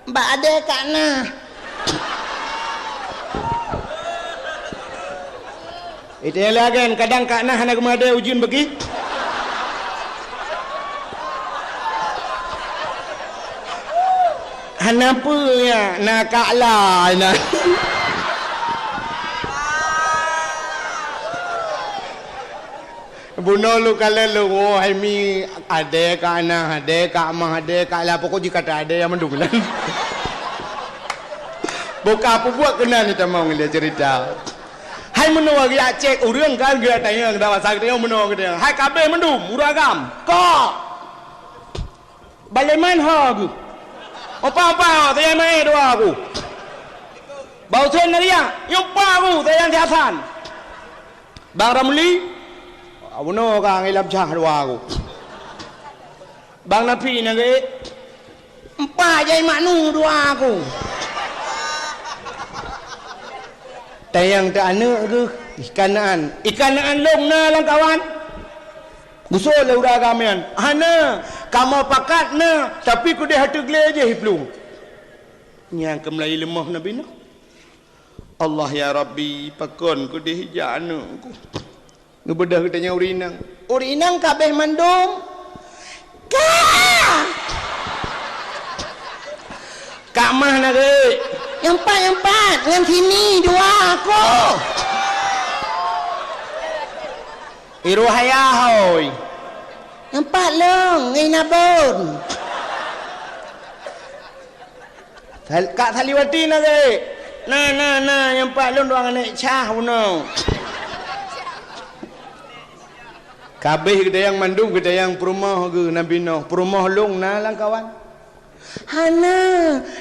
Mbak ada kak nah. Itu yang lagi kadang kak nah nak ada ujian bagi. Kenapa ya nak kak lah nak. Bunuh lu kalau lu hai mi ada kak nah ada kak mah ada kak lah pokok jika tak ada yang mendung lah. Buka apa buat kena ni tamang dia cerita. Hai menua dia cek urang kan dia tanya dah masak dia menua dia. Hai kabeh mendum uragam. Kok baleman hog. Apa saya mai dua aku. Bau sen dia, yupa aku saya yang siasan. Bang Ramli Abuno ka ngilap cah dua aku. Bang Napi nage empat jai maknu dua aku. Tayang tak anak ke ikanaan long na lang kawan. Gusto le udah kamian. Hana kamu pakat na tapi ku dia hatu gle je hiplung. Nyang kemlai lemah nabi na. Allah ya Rabbi pakon ku dia hijak anakku. Ngebedah katanya urinang. Urinang kabeh mandum. Kak mah nak ke? Yang empat dengan sini dua aku. Iru hayahoy. Yang empat long nginabon. Kak Saliwati nak ke? Nah yang empat long doang naik cah bunuh. Kabeh kita yang mandum kita yang perumah ke Nabi Nuh perumah long na lang kawan. Hana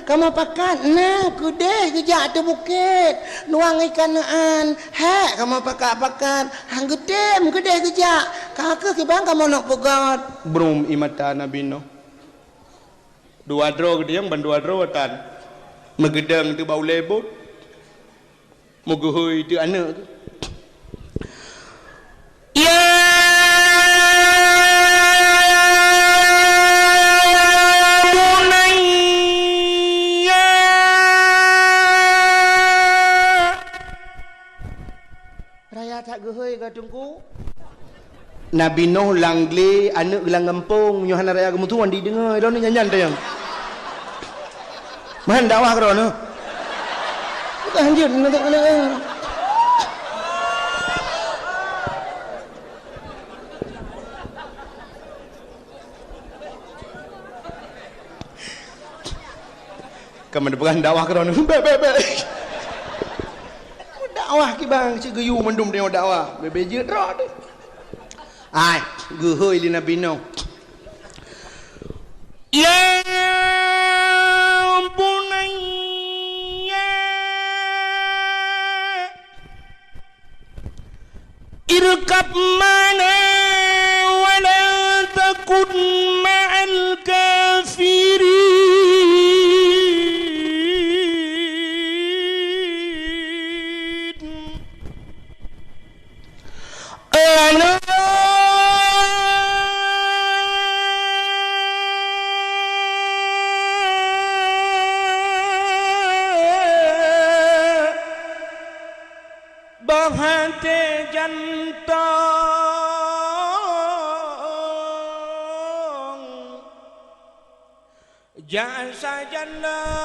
kamu pakat na kudeh kejak tu bukit nuang ikanaan hek kamu pakat hang gedem kudeh kejak kakak kibang kamu nak pegat brum imata Nabi Nuh dua dro gede yang bandua dro tan megedang tu bau lebut muguhui tu anak tu ya tak gehoi ka tungku Nabi Nuh langle anak gelang kampung nyohan raya kamu tuan di dengar dah ni nyanyan tayang man dakwah krono lanjut nak kamu depan dakwah krono be dakwah ki bang cik geyu mendum tengok dakwah bebeje drok tu ai gehoi li Nabi Nuh ya bunayya irkab mana wala takun ma'al kafirin bahate jantong Jangan saja long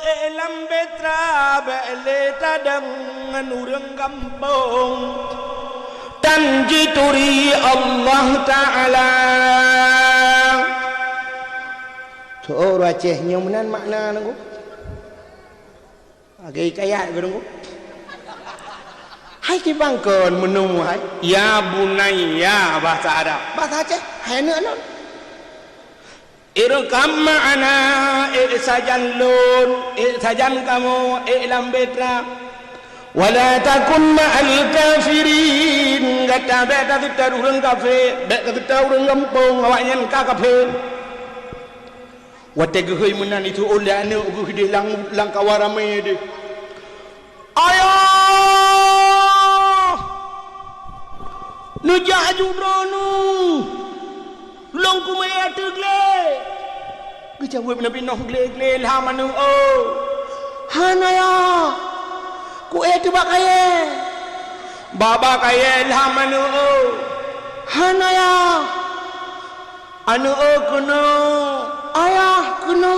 elam betra beleta dengan urang kampung tanjituri Allah Ta'ala. So Aceh nyomunan makna nunggu agak kaya nunggu hai kibangkon menung hai ya bunayya bahasa Arab bahasa Aceh hai anak irkam ma'ana sajan lun sajan kamu i'lam betra wala takun ma'al kafirin kata beta kita urang kafir beta kita urang kampung awaknya ka kafir wate gehoi menan itu oleh anak ugu gede lang kawarame de ayo nu jaju dronu long ku maya tegle gejawab nabi noh gle ha manu o hanaya ku tu bakaye baba kaye ha manu o hanaya anu o kuno ayah kena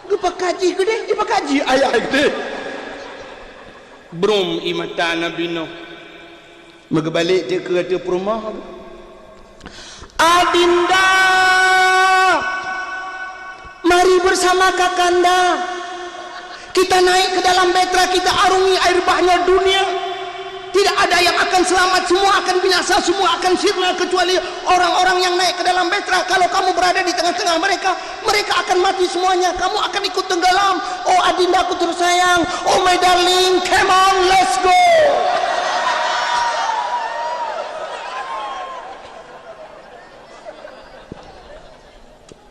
gepakaji gede gepakaji ayah gede brum imata nabi noh megbalik dia ke atas rumah adinda mari bersama kakanda kita naik ke dalam betra kita arungi air bahnya dunia. Tidak ada yang akan selamat, semua akan binasa, semua akan sirna kecuali orang-orang yang naik ke dalam betra. Kalau kamu berada di tengah-tengah mereka, mereka akan mati semuanya. Kamu akan ikut tenggelam. Oh adindaku tersayang, oh my darling, come on, let's go.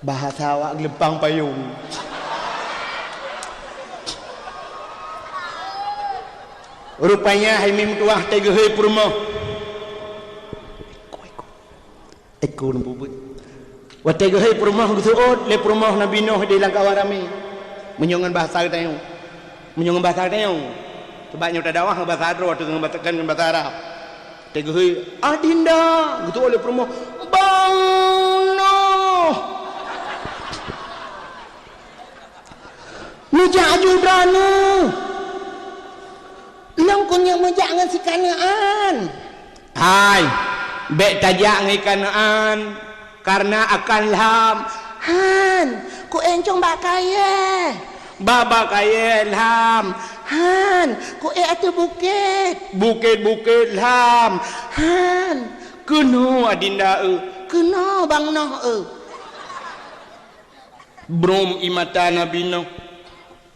Bahasa awak gelempang payung. Rupanya hai mim tuah tegehei purmo eko nembubut wa tegehei purmo gusuot le purmo nabi noh di langkawarami menyongan bahasa tayong menyongan bahasa tayong coba nyota dawah bahasa adro atau ngebatakan bahasa Arab tegehei adinda gitu oleh purmo bang noh mujaju branu lang kunyang majangan si kanaan hai bek tajak ngai kanaan karena akan lam han ku encong bakaye baba kaye lam han ku atu bukit lam han kuno adinda kuno bang noh brum imata nabi noh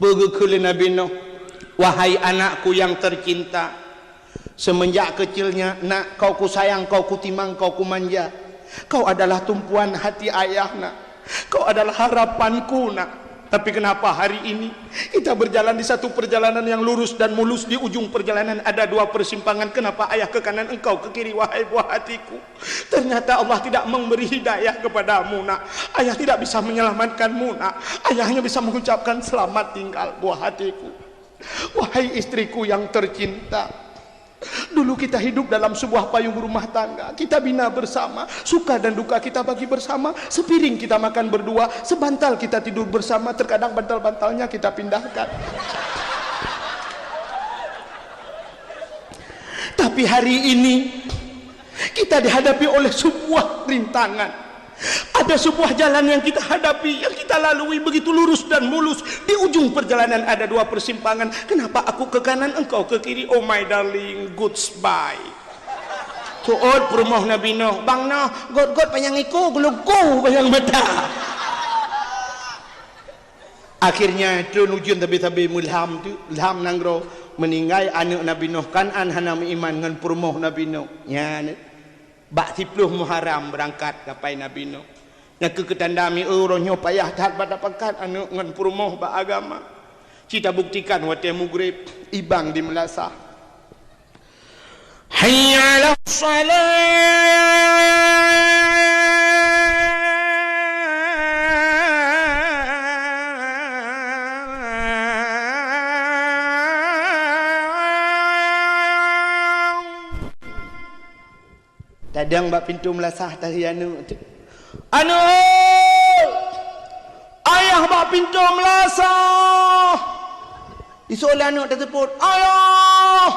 begekele nabi noh. Wahai anakku yang tercinta, semenjak kecilnya nak kau ku sayang, kau ku timang, kau ku manja. Kau adalah tumpuan hati ayah nak. Kau adalah harapanku nak. Tapi kenapa hari ini kita berjalan di satu perjalanan yang lurus dan mulus, di ujung perjalanan ada dua persimpangan. Kenapa ayah ke kanan, engkau ke kiri, wahai buah hatiku? Ternyata Allah tidak memberi hidayah kepadamu nak. Ayah tidak bisa menyelamatkanmu nak. Ayah hanya bisa mengucapkan selamat tinggal buah hatiku. Wahai istriku yang tercinta, dulu kita hidup dalam sebuah payung rumah tangga. Kita bina bersama, suka dan duka kita bagi bersama. Sepiring kita makan berdua, sebantal kita tidur bersama. Terkadang bantal-bantalnya kita pindahkan. Tapi hari ini kita dihadapi oleh sebuah rintangan. Ada sebuah jalan yang kita hadapi, yang kita lalui begitu lurus dan mulus. Di ujung perjalanan ada dua persimpangan. Kenapa aku ke kanan, engkau ke kiri? Oh my darling, goodbye. Tuot perumah Nabi Noh, bang Noh, god panyang iku, gelugu panyang mata. Akhirnya tunujun tabi-tabi mulham tu, ilham nanggro meninggal anak Nabi Noh Kan'an hanam iman dengan perumah Nabi Noh. Ya ni. Bak 10 Muharram berangkat kapai Nabi Nuh. Nak ketandami rohnya payah tahat pada pekat anu ngan purmoh ba agama. Kita buktikan wate mugrib ibang di Melasah. Hayya 'alas salat. Ada yang bak pintu melasah tadi anu. Anu, ayah bak pintu melasah. Isolah anak tersebut, ayah,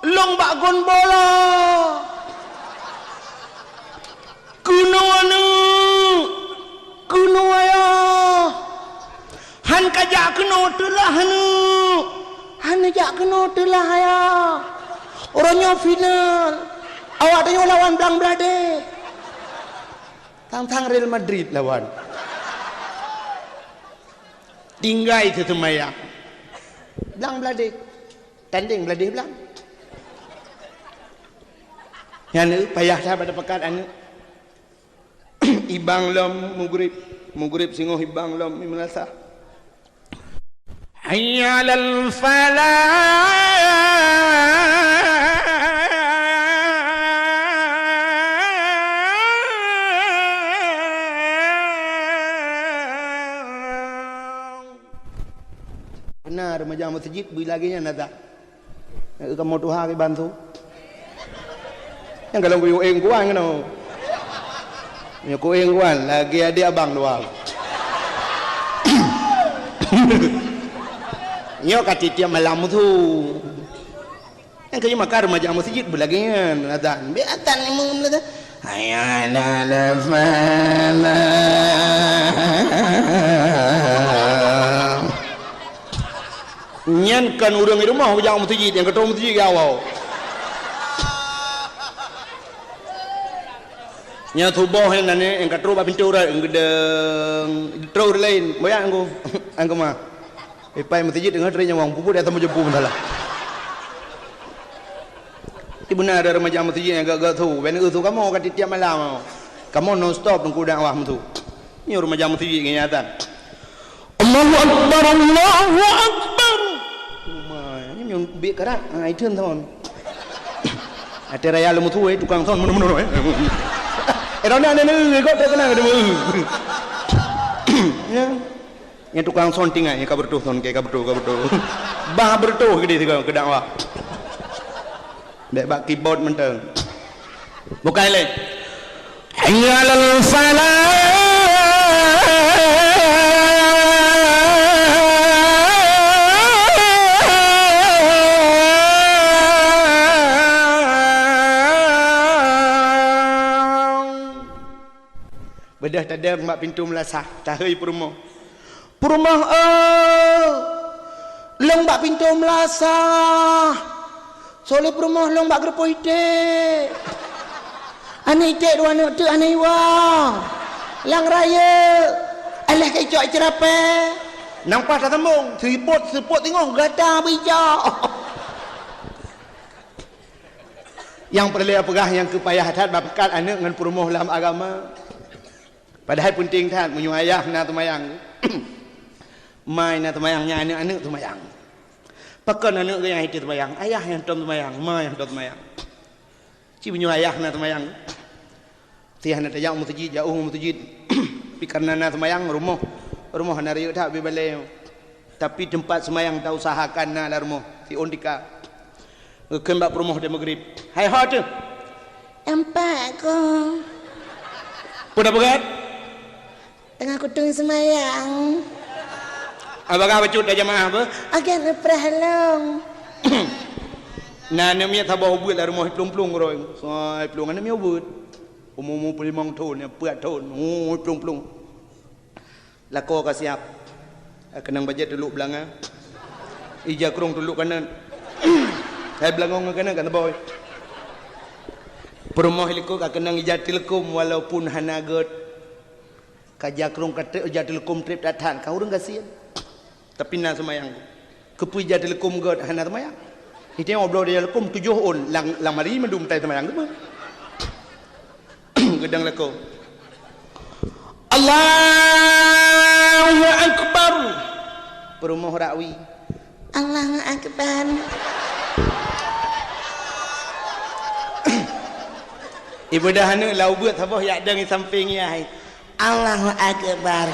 long bak gon bola. Kuno anu, kuno ayah. Han kajak keno telah anu. Han kajak keno telah ayah. Orangnya final. Awak tengok lawan Blang Blade. Tang-tang Real Madrid lawan. Tinggal itu temayang. Blang Blade. Tanding Blade Blang. Yang payah dah pada pekat anu. Ibang lom mugrib. Mugrib singoh ibang lom imelasa. Hayya lal falah. Benar remaja masjid bila lagi nya nada. Kamu Tuhan bantu. Yang kalau gue kuan kan. Ya ku kuan lagi ada abang luar. Nyo kati tiap malam tu. Yang kaya makar remaja masjid bila lagi nya nada. Beatan ni mung nada. Hayana la fala. Nyan kan urang di rumah hujang masjid yang ketua masjid ke awal. Nya tubuh yang nane yang ketua bab pintu ora gedeng terus lain bayang angku mah. Ipai masjid dengar terinya wang pupu datang menjepu bendalah. Ibu nak ada remaja masjid yang gak tu, ben tu kamu kat tiap malam. Kamu non stop nunggu dakwah tu. Ni remaja masjid kenyataan. Allahu Akbar, Allahu Akbar. Yang bik kerat, itu thon. Ada raya lemu tu, tukang thon mana. Erana ni kau tak kenal demu. Yang tukang thon tinggal, yang kabertuh thon, kabertuh. Bah bertuh gede tiga ke dakwah. Dek bak keyboard menteng. Bukan leh. Hayalal falah. Bedah tada mak pintu melasah tahai perumah. Perumah long bak pintu melasah. Soleh perumah long bak gerpo ite. Ane ite dua anak tu ane iwa. Lang raya. Alah kai cok cerape. Nang pas dah tembung, seput tengok gata bijak. Yang perlu pegah yang kepayah hati bakat anak dengan perumah dalam agama. Padahal penting tak menyuruh ayah nak tumayang. Mai nak tumayangnya anak-anak tumayang. Pakan anak yang itu tumayang, ayah yang tumayang, mai yang tumayang. Ci menyuruh ayah nak tumayang. Tiah nak tajam masjid, jauh masjid. Pi karena nak tumayang rumah nak riuk tak bi balai. Tapi tempat semayang tak usahakan nak dalam rumah. Si Ondika. Kembak rumah dia maghrib. Hai hot tu. Empat ko. Pernah begat? Tengah kutung semayang. Abang bacut dah jamaah apa? Akan perhalong. Nah, namanya tabah ubud lah rumah plung-plung roy. So, plung namanya ubud. Umum pelimang tahun, puat tahun. Plung-plung. Lako ka siap. Kenang bajet dulu belanga. Ija kerung dulu kanan. Hai belangong kanan kan boy. Perumah liku ka kenang ija tilkum walaupun hanagot. Kajakrung kata jadilkum trip datang kau orang kasihan tapi nak semayang kepui jadilkum god hana semayang itu yang obrol jadilkum 7 on lang mari mendum tai semayang tu gedang leko Allahu Akbar perumah rakwi Allahu Akbar ibu dah hana lau buat apa yak dang samping ya Allahu Akbar.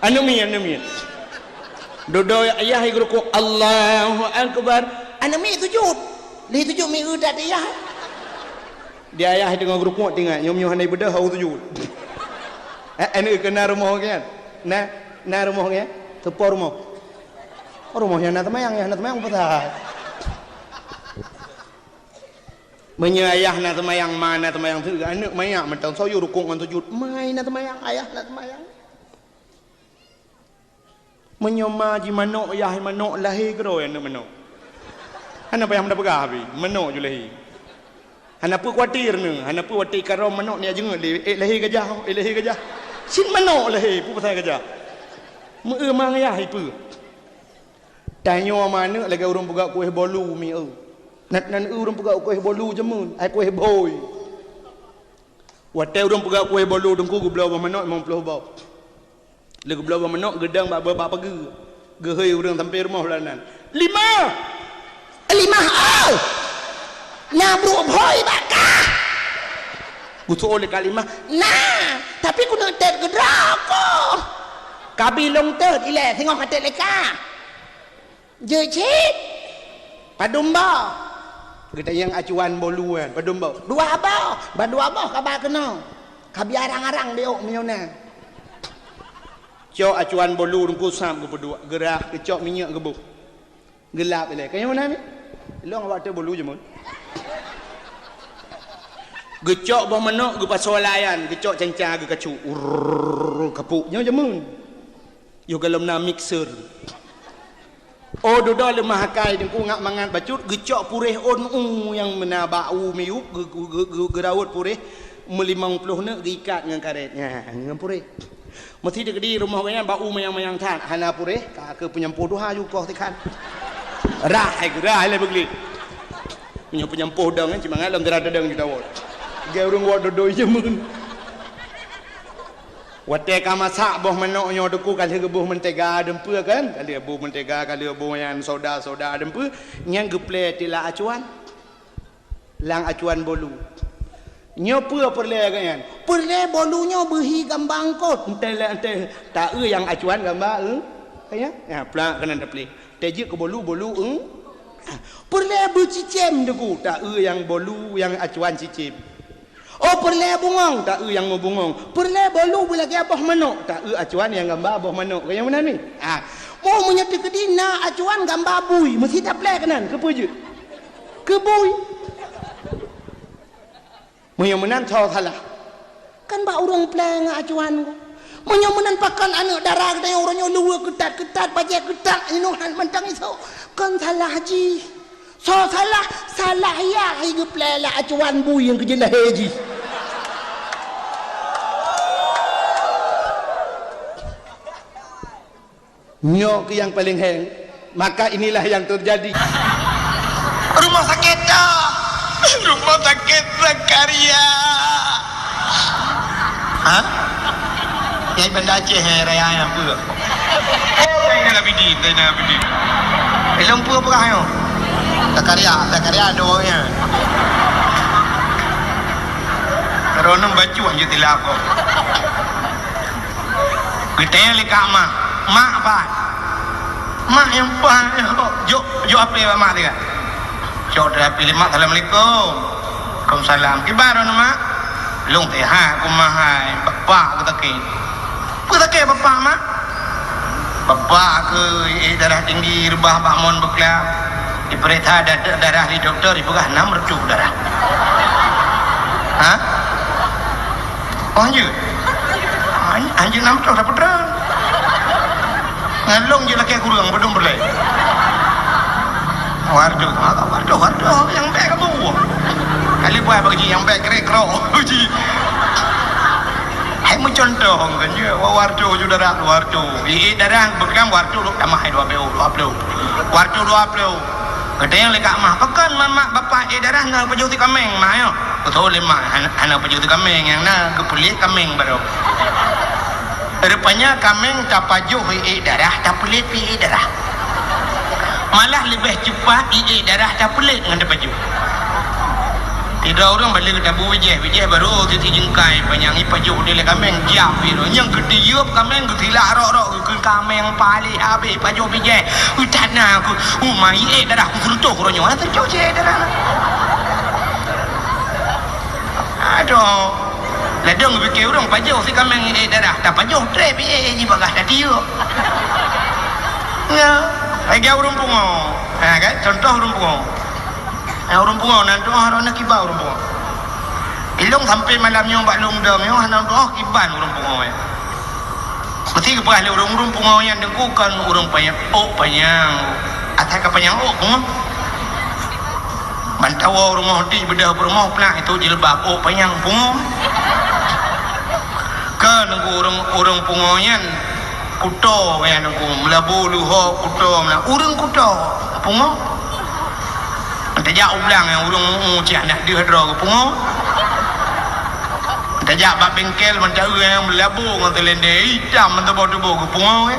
Anu mi. Dodo ayah guru ko Allahu Akbar. Anu mi sujud. Li tujuh mi udat dia. Dia ayah dengan guru kuat tinggal nyom-nyom handai bedah hau tujuh. Ane kena rumah kan. Na rumah kan. Tepor rumah. Rumahnya na temayang patah. Menyayah na temayang mana temayang tu anak mayak mentang soyo rukung ngan tujuh. Mai na temayang ayah na temayang. Menyoma ji manok ayah manok lahir kero anak manok. Hana payah mendapat gabi, manok je lahir. Hana pu khawatir ne, hana pu khawatir karo manok ni ajengat lahir gajah. Sin manok lahir pu pasal gajah. Meu mang ayah ipu. Tanyo mana lagi urang buka kuih bolu mi nan urang buka kuih bolu jemun, ai kuih boy. Wate urang buka kuih bolu dengku gublau manok mong puluh bau. Lagi belau manok gedang bapa pagi. Gehei urang sampai rumah bulanan. 5 au. Nyabru boy bakah. Gutu oleh kalimah. Nah, tapi ku nak tet gedrako. Kabi long tet ile tengok kata leka. Je cip. Padumba. Kita yang acuan bolu kan, padumba. Dua abah kabar kena. Kabi arang-arang dia menyona. Cok acuan bolu rungku sam ke berdua. Gerah kecok minyak gebuk. Gelap ile. Kaya mana ni? Long awak tu bolu je mun. Gecok bawah menok ge pasal layan, gecok cancang ge kacu. Kapuk nya jemun. Yo kalau na mixer. Oh dodo le mahakai dengku ngak mangan bacut gecok purih on yang mena bau miup gerawut purih 50 ne diikat dengan karetnya dengan purih. Mesti dekat di rumah banyak bau mayang-mayang tan hana purih ka ke penyampuh doha ju kau tekan. Rah le begli. Punya penyampuh dang kan cuma ngalam derada dang ju dawot. Dia urang wa dodo jemun. Wate ka masak boh menok nyo deku kali gebuh mentega dempe kan kali buh mentega kali buh yang soda dempe nyang geple tila acuan lang acuan bolu nyo pua perle kan Perle bolunya behi gambang kot. ente tak yang acuan gambar kaya ya pla kena deple teje ke bolu Perle bercicim deku tak yang bolu yang acuan cicim. Oh perle bungong Tak yang mau bungong. Perle bolu boleh ke abah manok. Tak acuan yang gambar abah manok. Yang mana ni? Mau menyerti ke dina acuan gambar bui. Mesti tak plek kanan. Ke je? Ke bui. Menyamunan tahu salah. Kan bak orang plek dengan acuan ko. Menyamunan pakan anak darah kita orangnya luar ketat pajak ketat inuhan mentang iso. Kan salah haji. So salah ya hidup lela acuan bui yang kerja haji. Nyok yang paling heng. Maka inilah yang terjadi. Rumah sakit dah. Rumah sakit Zakaria. Hah? Yang benda Aceh raya yang apa? Saya nak bidin. Belum apa kah Zakaria ada orangnya. Karena baju aja tilap kok. Kita yang lekak mak apa? Mak yang apa? Jo apa ya mak dia? Jo dah pilih mak assalamualaikum. Waalaikumsalam. Kibar mak. Long teh aku mahai bapak ketaki. Ketaki bapak mak. Bapak ke darah tinggi rebah bakmon beklap. Diperintah darah di dokter dibegah 6 mercuk darah. Hah? Oh anjir 6 mercuk dapat terang ngalong je laki kurang bedung berlai wardo yang baik kamu kali buat bagi yang baik kere-kero uji hai mencontoh kan je wardo je darah wardo darah bekam wardo lu tambah 20 wardo ada yang lekak mah pekan mak bapak darah nak pejuti kameng mah yo betul lemah anak pejuti kameng yang nak kepelit kameng baru rupanya kameng tak pajuh darah tak pelit darah malah lebih cepat darah tak pelit dengan pajuh Tidak orang balik ke tabu wajah baru titi jengkai panjang ipajuh dia le kameng jap biro yang gede yup kameng gede larok ke kameng pali habis pajuh wajah utana aku umai dah aku fruto ronyo ada terjauh dah aduh ledong fikir orang pajuh si kameng dah tak pajuh tre bi ni bagah dah tiu ya lagi orang pungo kan contoh orang pungo orang pungo nanti orang nak kibau orang pungo ilung sampai malamnya mbak long dah memang hendak doa kiban orang pungo ya mesti kepala orang pungo yang dengkukan orang panyang atas ke panyang pungo bantawa rumah di bedah rumah pula itu jilbab panyang pungo ke nunggu orang pungo yang kuto yang nunggu melabu luho kuto orang kuto pungo tajak ulang yang urung cik nak dia hadra ke pungo tajak bak bengkel macam yang melabur dengan telende hitam mentah tubuh ke pungo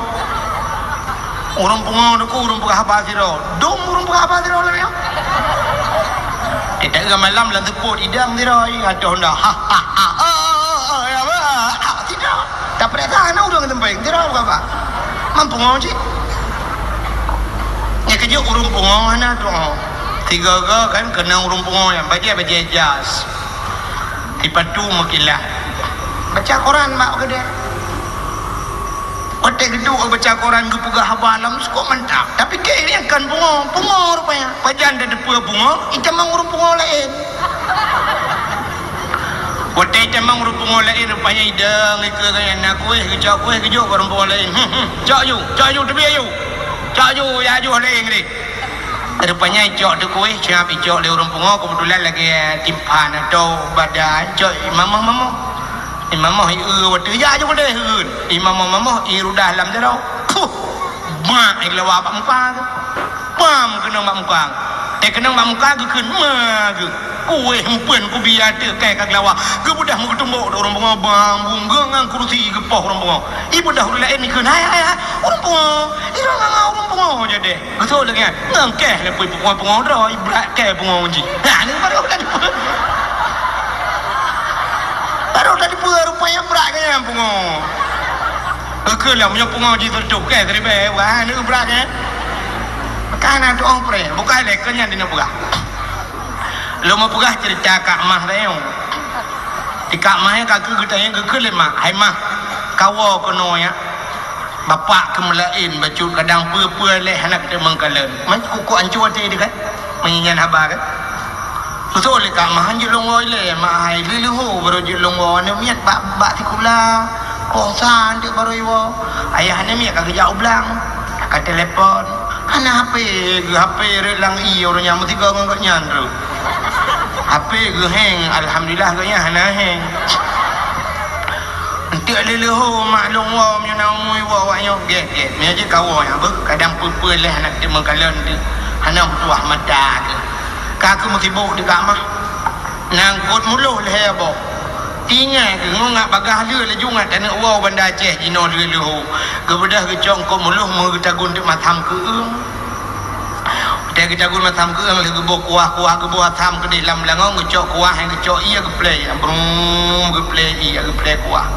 urung pungo tu urung pegah apa siro dong urung pegah apa siro lah ya tidak ke malam lah tepuk idam siro ada honda ha ya apa tidak tak pernah tahan urung tempat siro apa mampu pungo cik ya kejut urung pungo mana tu tiga kan kena urung pungo yang baca jas dipadu makilah baca koran mak ke dia otak geduk baca koran ke pegah habalam suka mantap tapi ke ini kan pungo rupanya bajan dah depu pungo itu mang urung pungo lain otak memang urung pungo lain rupanya idang ke anak kuih ke urung pungo lain cak you tepi you cak you ya you lain ni rupanya icok tu kuih siap icok le urung pungo kebetulan lagi timpan atau badan cok mamah waktu ya je boleh hun mamah irudah dalam jero mak ilawa pak muka pam kena mak muka kena mak muka ke ma ke kuih hempen ku biar tu kayak kaglawa ke budak mu ketumbuk orang pungo bang bungang kursi ke poh orang pungo ibu dah lain ni kena hai orang pungo irang orang pungo je deh betul lagi ngangkeh le pui pungo dah ibrak ke pungo ji ha ni baru tadi rupanya berak ke pungo ke lah punya pungo ji tercuk ke dari be wah ni berak ke makanan tu orang pre bukan lekanya dina berak lo mau pegah cerita Kak Mah dah yang di Kak Mah yang kakak kita ke lemah hai mah kawo keno ya bapak kemelain bacut kadang pua leh anak kita mengkalen macam kuku ancur tadi kan menyanyian habar kan betul le Kak Mah anjur longo le mah hai lilu baru anjur longo ne miat bak tikula kosan dia baru iwo ayah ne miat kagak jauh belang kat telefon ana HP relang orang yang mesti kau ngak nyandru HP ke hang alhamdulillah kanya hana hang entik leleho maklum wa punya namui wa yo get ni aja kawan apa kadang pupul lah nak dia mengkalan dia hana tuah mata ke kaku mesti bau dekat mah nangkut muluh leh bo tinggal ke ngak bagah le jungat tak nak wa banda Aceh jino leleho kebedah ke congko muluh mengetagun dik matam ke dia kita guna tham ke lagi kuah ke buah tham ke dalam langau ngecok kuah yang ngecok iya ke play brum ke play iya ke play kuah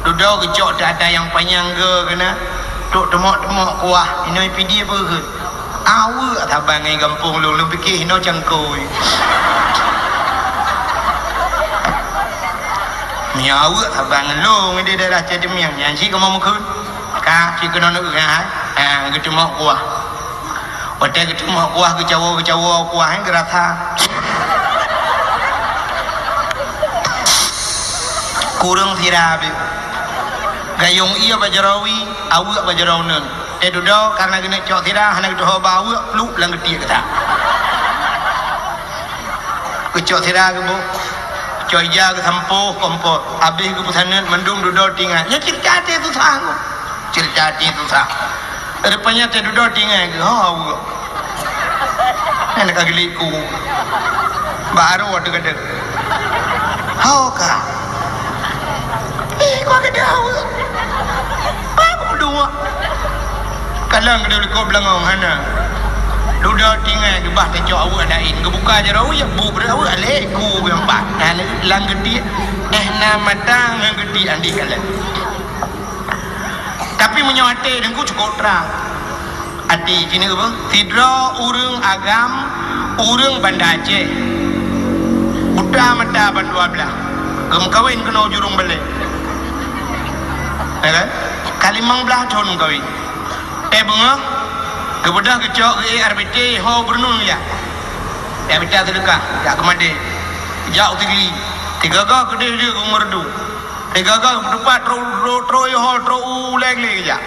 duduk ngecok tak ada yang panjang ke kena tok temok kuah ini pidi apa ke awe tabang ngai kampung lu fikir hino cangkoi mi awe tabang lu ngai daerah cedemiang yang si kamu mukun ka si kena nak ha gitu mau kuah pada kita mau kuah ke Jawa kuah yang gerata kurang sirap gayung iya bajarawi awak bajaraunan duduk karena kena cok sirap hanya kita bawa lu lang gede kata ke cok sirap ke bu cok iya ke sampo kompor habis ke pesanan mendung duduk tinggal ya cerita tu sah cerita tu sah rupanya dia duduk tinggal ke nak agiliku baru ada kata ka kau kata apa berdua kadang dia kau bilang hana Duda tinggal ke bah tecok awak lain ke buka je rawi ya bu ber awak leku yang empat dan lang gede nama tang yang gede andi kala tapi menyawate dengku cukup terang ati kini apa tidra urang agam urang Banda Aceh buta mata bandua belah gem kawin kena jurung balik ya kan kalimang belah con kawin bengah kebedah kecok ke RBT ho bernun ya minta sedekah ya kemade jauh tinggi 3 gak gede dia merdu 3 gak berdepat tro ho tro uleg le ya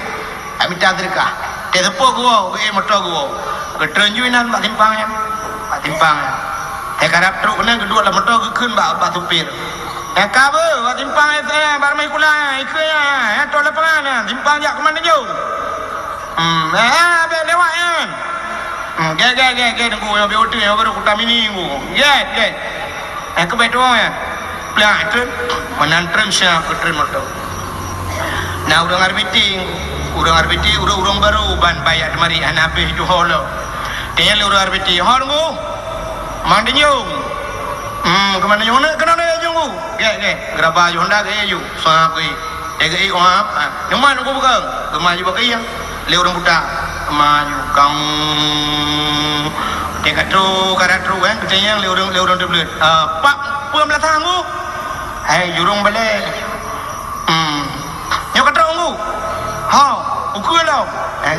minta sedekah te sepo gua ke motor gua ke trenjuinan pak timpang karap truk kena kedua lah motor ke keun pak supir kabe pak timpang bar mai kula ikut ya to lapangan timpang jak ke mana jauh lewat kan gak tunggu yang biota yang baru kutam ini get aku betul ya pelan tren menan tren siap ke tren motor nah urang RBT urang baru ban bayar mari anak habis itu holo dia urang RBT holo mandi nyung kemana nyung nak kena nak nyung get geraba Honda ke you sang ke ai nyuman aku bukan kemana juga yang leu orang buta maju kang tekatru karatru kan kecenya leu orang deblet pak puam lah tanggu hai jurung balik nyok katru ha ukur lo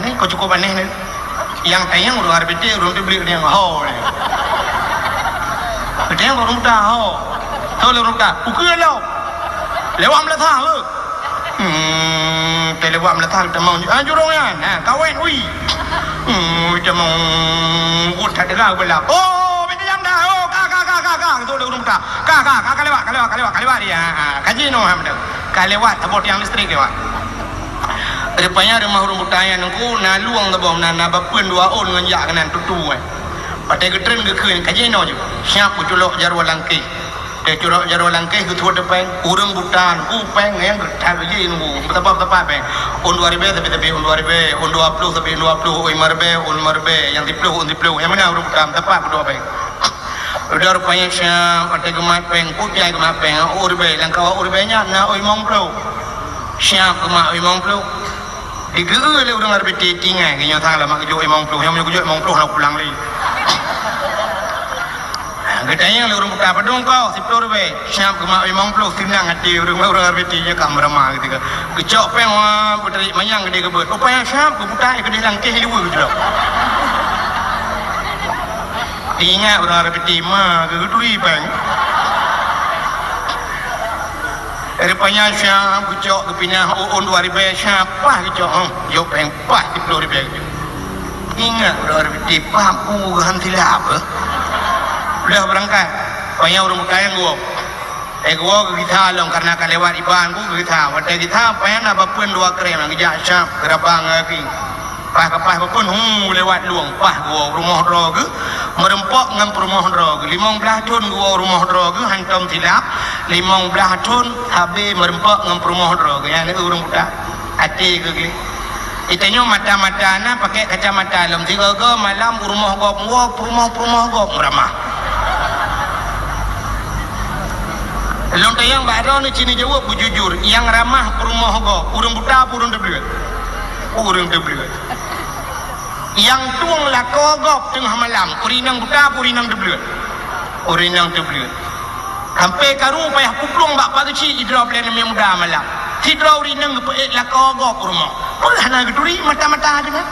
ni kau cukup aneh ni yang tayang orang RBT orang deblet yang ho kecenya orang buta ho tahu leu orang buta ukur lo lewam lah tanggu telewam latang temau jurong yan kawen ui temau gut tak dengar belak benda jam dah kak tu urung tak kak lewat dia kaji no ham dah lewat tabot yang listrik lewat rupanya rumah urung butayan aku na luang tabau na bapeun dua on nganjak kanan tutu patai getren ke keun kaji no je siap uculok jarwa langkih curok jarwa langkah ke tuan depan urang butan upeng yang gertal je nunggu betapa peng on 2000 tapi on 2000 on 20 tapi 20 oi marbe yang dipluh yang mana urang butan tepat berdua peng udah rupanya siap pakai gemat peng putih gemat peng urbe langkah urbenya na oi mongplo siap gemat oi mongplo digere le urang RBT tinggal kenya tang lama kejo oi mongplo yang kejo mongplo nak pulang lagi Katanya orang buka pedung kau, 10 rupiah. Siap kemak memang peluk senang hati orang RBT nya kamera mah gitu kan. Kecok peng puteri manyang gede kebut. Rupanya siap ke buta gede langkeh dua gitu. Ingat orang RBT mah gedui peng. Rupanya siap kecok kepinah on 2000 siap pah kecok. Yo peng pah 10 rupiah. Ingat orang RBT papu ganti apa? Udah berangkat banyak orang berkaya gua ke kita long karena akan lewat iban gua ke kita pada kita pengen apa pun dua krem yang kerja siap gerabang lagi pah pun lewat luang pah gua rumah roge merempok dengan rumah roge 15 ton gua rumah roge hantam tilap 15 ton habis merempok dengan rumah roge yang itu orang budak hati ke gini itanya mata-mata na pakai kacamata dalam 3 ke malam rumah gua meramah Lontar yang baru ni cini jawab bujujur yang ramah perumah go urang buta urang debel yang tuang lako gop tengah malam urinang buta urinang debel sampai karu payah puplung bak pagi idra plan yang muda malam tidra urinang lako gop rumah hana geduri mata-mata aja kan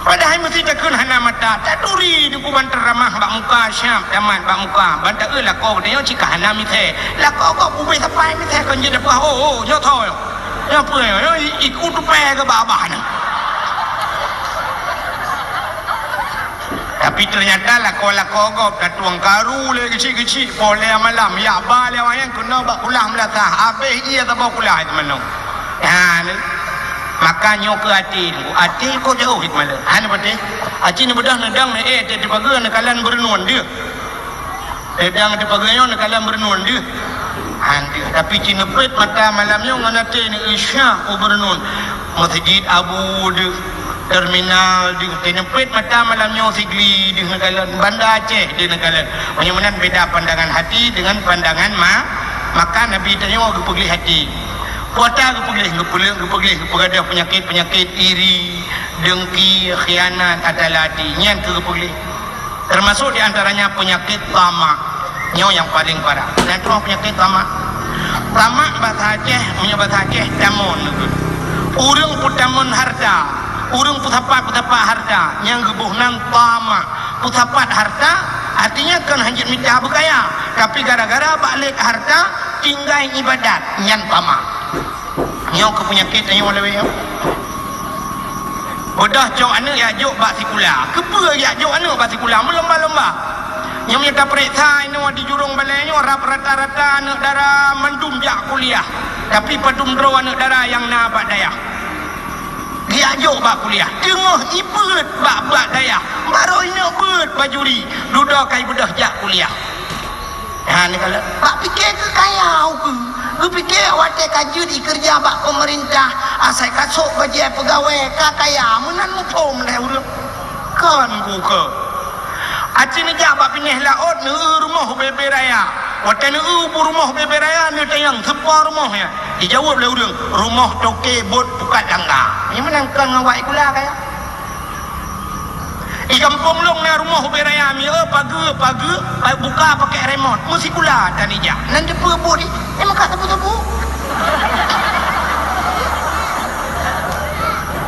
padahal mesti takun hana mata tak duri di kuban teramah bak muka syam taman bak muka bantak lako dia cika hana mithe lako kok ubai tapai mithe kan je depa jo tho ya apa ya ikut tupai ke babah ni tapi ternyata lako kok katuang karu le kecil boleh malam ya ba le wayang kena bak ulah melatah habis dia tak bak ulah itu menung ni makanya ke hati kau jauh hikmah hanya betul aci ni bedah nedang ni di pagi ni kalian berenun dia nedang di pagi ni kalian berenun dia tapi cina pet mata malamnya nganate ni isya berenun masjid abu dia terminal di Tenepet mata malamnya sigli di negara Bandar Aceh di negara menyamanan beda pandangan hati dengan pandangan maka Nabi tanya ke pergi hati kuota ke pergi ada penyakit iri dengki khianat atalati nyan ke pergi termasuk di antaranya penyakit tamak nyo yang paling parah dan tu penyakit tamak bahasa Aceh bahasa Aceh tamun urang putamun harta urang putapat harta yang gebuh nang tamak putapat harta artinya kan hanjit minta berkaya tapi gara-gara balik harta tinggal ibadat nyan tamak nyo ke penyakit nyo lewe bodoh cok anak ya jok bak sikula kepa ya jok anak bak sikula melomba-lomba yang minta periksa ini di jurung balai rata-rata anak darah mendum jak kuliah tapi padum dro anak darah yang nak daya dia jok bak kuliah tengah ibet bak daya baru ini bet bajuri duda kai bedah jak kuliah ni kalau bak fikir ke kaya ku fikir wate kaju di kerja bak pemerintah asai kasuk bagi pegawai kaya menan mu pom dah urang kan ku ke acin ja bak pinih laut ne rumah bebe raya wate ne rumah bebe raya ne tayang sepa rumahnya dijawab le urang rumah toke bot pukat langga ni menang kan ngawai kula kaya di kampung long na rumah bebe raya mi pagi buka pakai remote mesti kula dan ija nan depa bot ni emang kata betul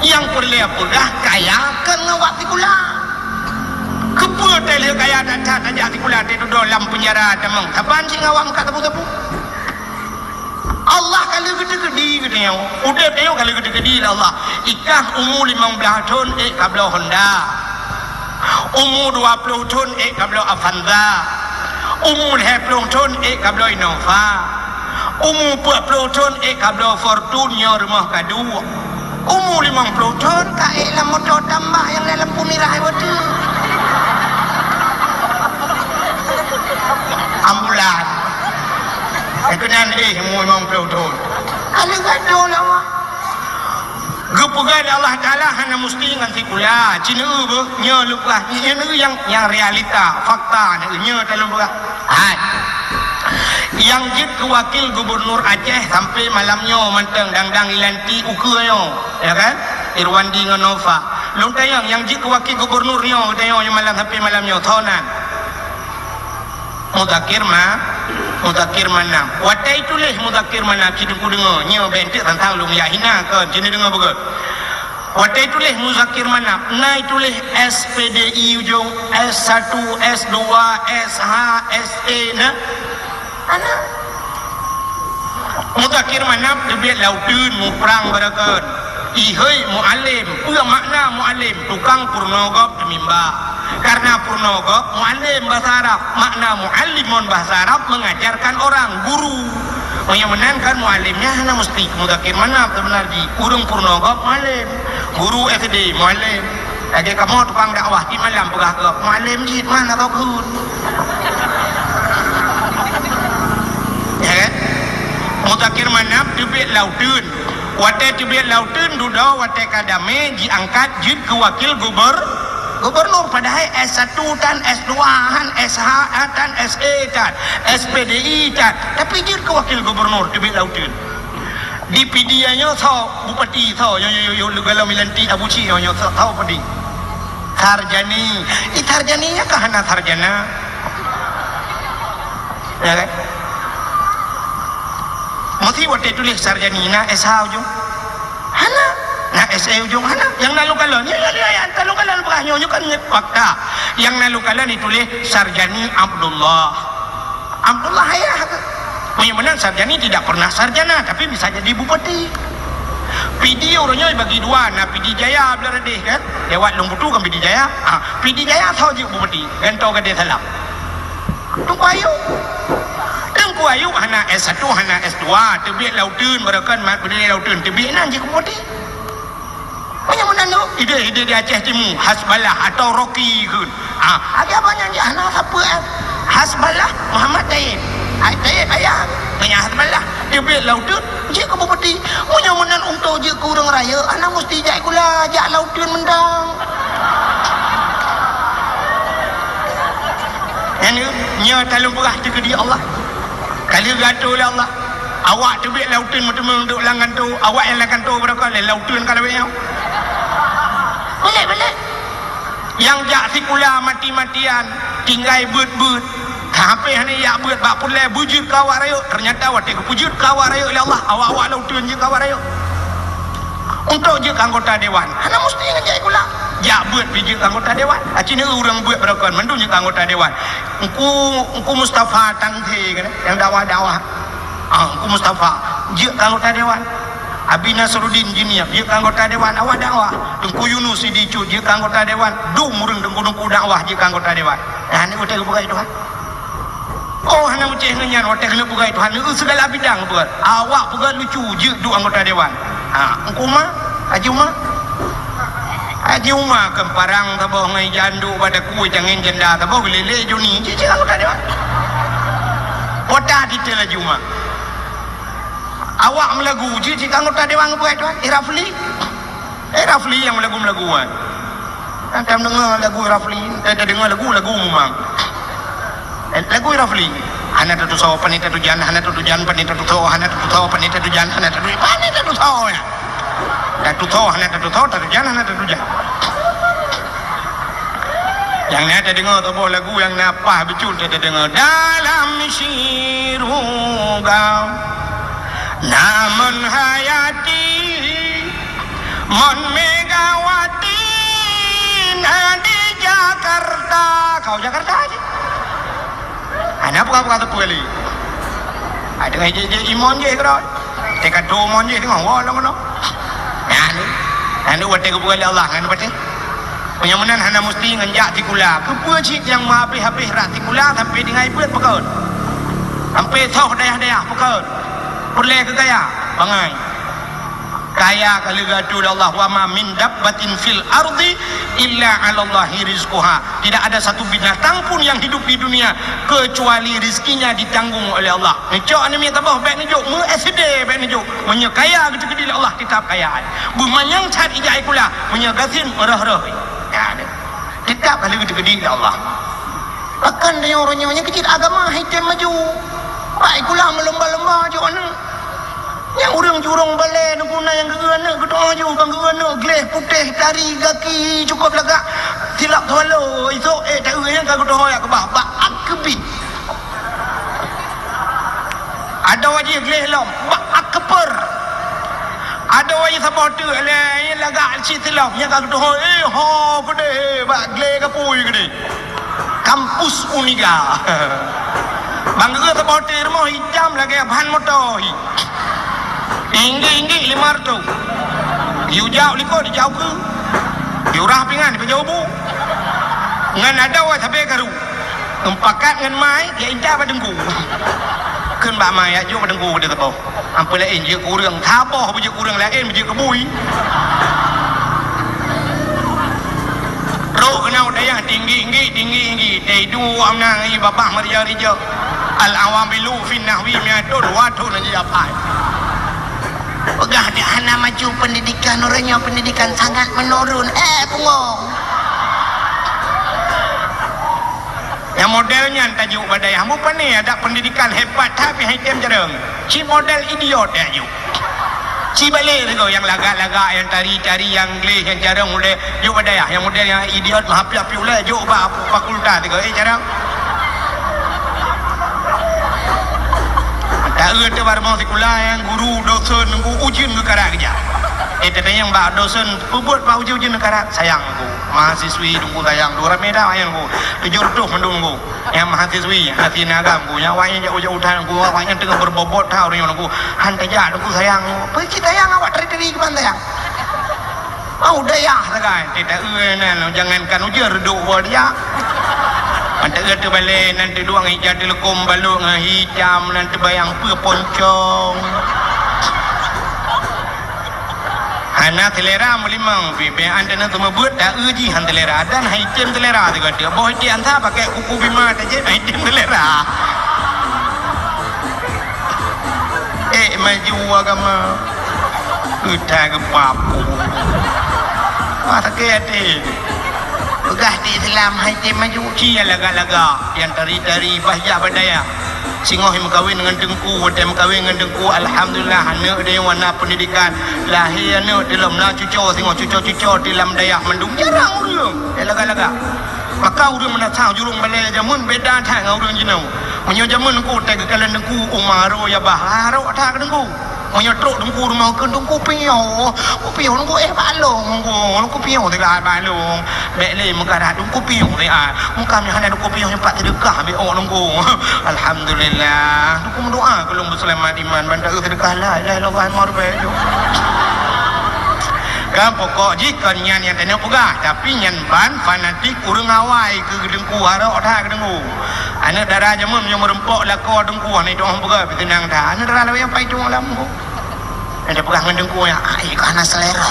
yang perlu dah kaya kan ngawak kula kepa tele kaya tak tajak kula di dalam penjara temang kapan sing ngawak kata betul Allah kalau gede-gede katanya udah tengok kalau gede-gede lah Allah ikah umur 15 tahun kabla Honda umur 20 tahun kabla Avanza umur 20 tahun kabla Innova umur 40 tahun kabla Fortuner rumah kadu umur 50 tahun kaelah motor tambah yang dalam punirah itu ambulan itu nanti umur 50 tahun ada kata lah gepugan Allah Ta'ala hanya mesti dengan sikula cina nya lupa yang realita fakta nya dalam buka yang jid ke wakil gubernur Aceh sampai malamnya menteng dangdang ilanti ukanya ya kan Irwandi Nganova lu tayang yang jid ke wakil gubernurnya tayang yang malam sampai malamnya thonan mudakir mana watai tulis mudakir mana kidung dengar nya bentik tentang lu ya hina kan sini dengar betul watai tulis mudakir mana nai tulis SPDI ujung S1 S2 SH SE na ana mudakir mana debiat laudun mu perang barakan ihai muallim makna muallim tukang purnogop mimba karena purnogop muallim bahasa Arab makna muallimun bahasa Arab mengajarkan orang guru yang menankan muallimnya hanya mesti mudakir mana sebenarnya urung purnogop muallim guru SD muallim lagi kamu tukang dakwah di malam pegah ke muallim jid mana tau kun ya kan mudakir mana tibit laudun wate tibit laudun duda wate kadame diangkat jid ke wakil gubernur padahal S1 dan S2 dan SH dan SE dan SPDI dan tapi jid ke wakil gubernur tibit laudun di pidianya tahu bupati tahu yo kalau milanti Abu Ci yo tahu padi sarjani sarjaninya kahana sarjana ya kan mesti waktu tulis sarjani na SH ujung hana na SE ujung hana yang nalukalan ya nalukalan pakahnya kan fakta yang nalukalan ditulis sarjani Abdullah ya menang sarjani tidak pernah sarjana tapi bisa jadi bupati PD orangnya bagi dua nah PD Jaya beladeh kan lewat Lumputu kan PD Jaya PD Jaya tahu je bupati gantau ke dia salam tunggu ayu hana S1 hana S2 tebiat lautun berakan mat berdiri lautun tebiat nanti bupati banyak menandu ide di Aceh Timur Hasbalah atau Rocky kan ada banyak je hana siapa Hasbalah Muhammad Tayyib Tayyib ayah banyak Hasbalah tebiat lautun je ke bupati peti punya menan untuk je kurang raya anak mesti jak kula jak lautan mendang yang nya talung perah ke dia Allah kali gaduh oleh Allah awak tu biar lautan macam duduk langan tu awak yang langan tu berapa kali lautan kalau biar boleh yang jak sikula mati-matian tinggal but-but tapi ni ya buat bak pulai bujur kawak rayuk ternyata awak tengok bujur kawak rayuk oleh Allah awak lautan je kawak rayuk untuk je anggota dewan anak mesti ngajak kula ya buat biji anggota dewan acini orang buat berakon mandun je anggota dewan engku Mustafa Tangte kan yang dakwah-dakwah engku Mustafa je anggota dewan Abi Nasruddin Jiniab je anggota dewan awak dakwah engku Yunus Sidicu je anggota dewan dumurung dengku dakwah je anggota dewan nah ni hotel buka itu oh hana uceh ngenyan hotel kena buka itu hana segala bidang buat awak bukan lucu je du anggota dewan engku mah Haji Umar kemparang tabah ngai jandu pada kuih jangan jenda tabah lele juni cici anggota dewan kota detail Haji Umar awak melagu cici anggota dewan buat itu Rafli yang melagu kan tak dengar lagu Rafli tak dengar lagu memang lagu Rafli hana tu saw panita tu jan hana tu jan panita tu saw hana tu saw panita tu jan hana tu panita tu saw ya tu tahu hana tu tahu tu jan hana tu jan yang ni ada dengar tu lagu yang napa betul ada dengar dalam syirugam namun hayati mon Megawati di Jakarta kau Jakarta aja ana apa tu kali ada je imon je kerot tekat do mon je tengok wah long anu wate ke bukan Allah anu wate penyamunan hana mesti nganjak tikula apa cik yang habis rat tikula sampai dengan ibu pekon sampai tauh dayah pekon boleh ke gaya bangai kaya kali gadu Allah wa ma min dabbatin fil ardi illa 'ala Allahi rizquha tidak ada satu binatang pun yang hidup di dunia kecuali rizkinya ditanggung oleh Allah cok ni minta bah baik ni jok mu SD baik ni jok punya kaya gede-gede Allah tetap kaya bumanyang cat ijai kula punya gasin merah-rah ya tetap kali gede-gede Allah akan dia orangnya kecil agama hitam maju baik kula melomba-lomba jok ana yang urang jurong balai guna yang gegana gedor je bang gegana geles putih tari kaki cukup lagak silap tualo esok tak yang ka gedor ya ke bah akbit ada wajib geles lom akper ada wajib supporter yang lagak silap yang ka gedor ho gede geles kapui gede kampus Uniga bang gegana supporter mau hijam lagi ban motor tinggi 500 you jauh liko di jauh ke you rah pingan di jauh bu ngan ada wa sampai karu empakat ngan mai ya indah padengku keun ba mai ya jo padengku de tapo ampe lain je kurang thapoh je kurang lain je kebui ro kenau daya tinggi dai du amnang ai babah maria rijo al awamilu fi nahwi mi'atun wa tun je apa pegah dia hana maju pendidikan orangnya pendidikan sangat menurun pengong yang modelnya tajuk badai hamu pani ada pendidikan hebat tapi hitam jarang si model idiot ya yuk si balik tu yang lagak-lagak yang tari-tari yang gleh yang jarang mulai yuk badai yang model yang idiot mahapi-api ulai yuk fakultas tu jarang tak ada barang sekolah yang guru dosen nunggu ujian negara kerja. Tapi yang bak dosen buat bak ujian negara sayang aku. Mahasiswi nunggu sayang. Dua ramai dah yang aku. Tujuh tuh menunggu. Yang mahasiswi hati nagam aku. Yang awaknya jauh utan aku. Awaknya tengah berbobot tahu orang nunggu. Hantai jah nunggu sayang. Pergi sayang awak teri-teri ke mana sayang? Mau daya sekarang. Tidak jangankan ujian reduk buat dia. Nanti kata balik, nanti doang hijau telekom baluk dengan hijam, nanti bayang poncong. Hana telera melimang, bibi anda nanti membuat tak uji han telera dan hijam telera tu kata. Boh hijam anda pakai kuku bima saja, hijam telera. maju agama kita ke papu masa kete begah di Islam haji maju kia laga-laga yang tari-tari bahaya badaya singoh yang kawin dengan dengku wadah kawin dengan dengku alhamdulillah anak dia warna pendidikan lahir anak dalam lah cucu singoh cucu dalam dayak mendung jarang urang laga-laga maka urang mana tahu jurung balai jamun beda thang urang jinau menyo jamun ku teg kalan dengku umaro ya baharo thang dengku menyo truk dengku mau ke dengku piau dengku balong dengku piau de la balong bek le muka dah dengku piau de muka mi hana dengku piau yang pak sedekah be dengku alhamdulillah dengku berdoa kalau berselamat iman bandar sedekah la ilaha illallah muhammad kan pokok jika nyan yang tanya pegah tapi nyan ban fanatik urang awai ke dengku hara otak ke dengku anak darah jamun yang merempok lako dengku ni doang pegah tenang dah anak darah yang pai cung alam ku ada pegah dengan dengku yang ai kana selera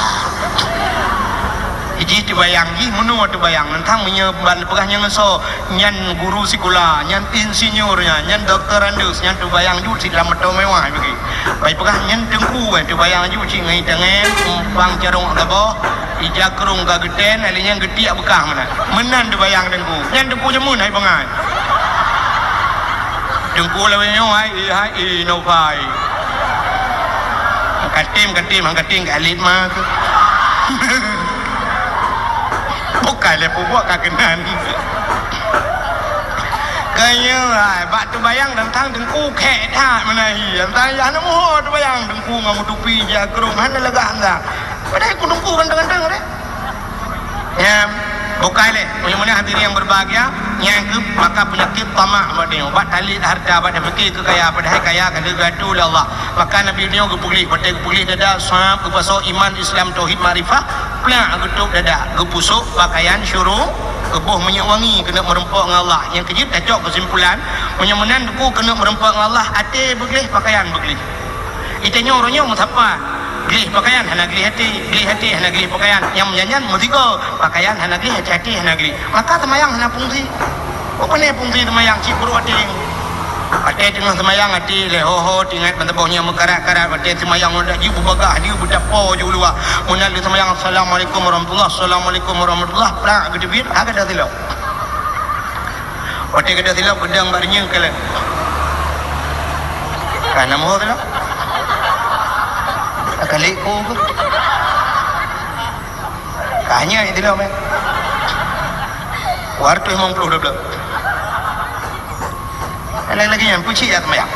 iji dibayang ji menua dibayang tentang menyeban pegahnya ngeso nyan guru sekolah nyan insinyurnya nyan dokter andus nyan dibayang ju si dalam meto mewah bagi baik pegah nyan dengku dibayang ju si ngai tangan bang carung dabo ija kerung ga geden alinya gede bekah mana menan dibayang dengku nyan dengku jamun hai bangai dengku lawe hai no pai katim alit mah bukan le buat kagenan kaya bak tu bayang tentang dengku kek tak menahi tentang ya namo tu bayang dengku ngamu tupi ja kerung hana lega anda padahal ku dengku ganteng-ganteng deh ya bukan le punya hadirin yang berbahagia yang ke maka penyakit tamak badai obat talit harta badai fikir kekaya padahal kaya kan gadu Allah maka Nabi dia ke pulih badai pulih dada sahab ke pasal iman Islam tauhid marifah pelak getuk dada ke pusuk pakaian syuruh kebuh minyak wangi kena merempok dengan Allah yang kejut cocok kesimpulan menyemenan duku kena merempok dengan Allah hati beglih pakaian beglih itanya orangnya musapa gelih pakaian hana gelih hati hana gelih pakaian yang menyanyian musiko pakaian hana gelih hati hana gelih maka temayang hana fungsi apa ni fungsi temayang cik buru hati tengah temayang hati leho tingat bantebohnya mekarat-karat hati temayang mudah jibu bagah dia berdapo je luar munal dia temayang assalamualaikum warahmatullahi pelak gedebit agak dah silap hati kata silap pedang barinya kala kan nama silap kali ko kanya ini lah men wartu emang perlu double lagi yang puci ya temayang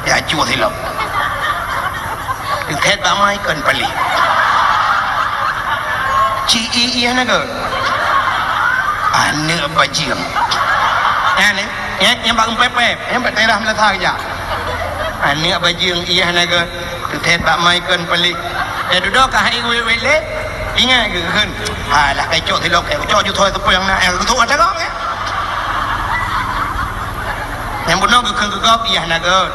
ya cuba silap dikait bamai kan pali ci iya naga ane bajing yang bangun pepep yang berterah melatar aja ane bajing iya naga Tuhan tak mainkan pelik. Duduk ke hari wele ingat ke kan? Alah kacau silap kacau je thôi tu yang nak tu ada kau ke? Yang benar ke kegap iya naga.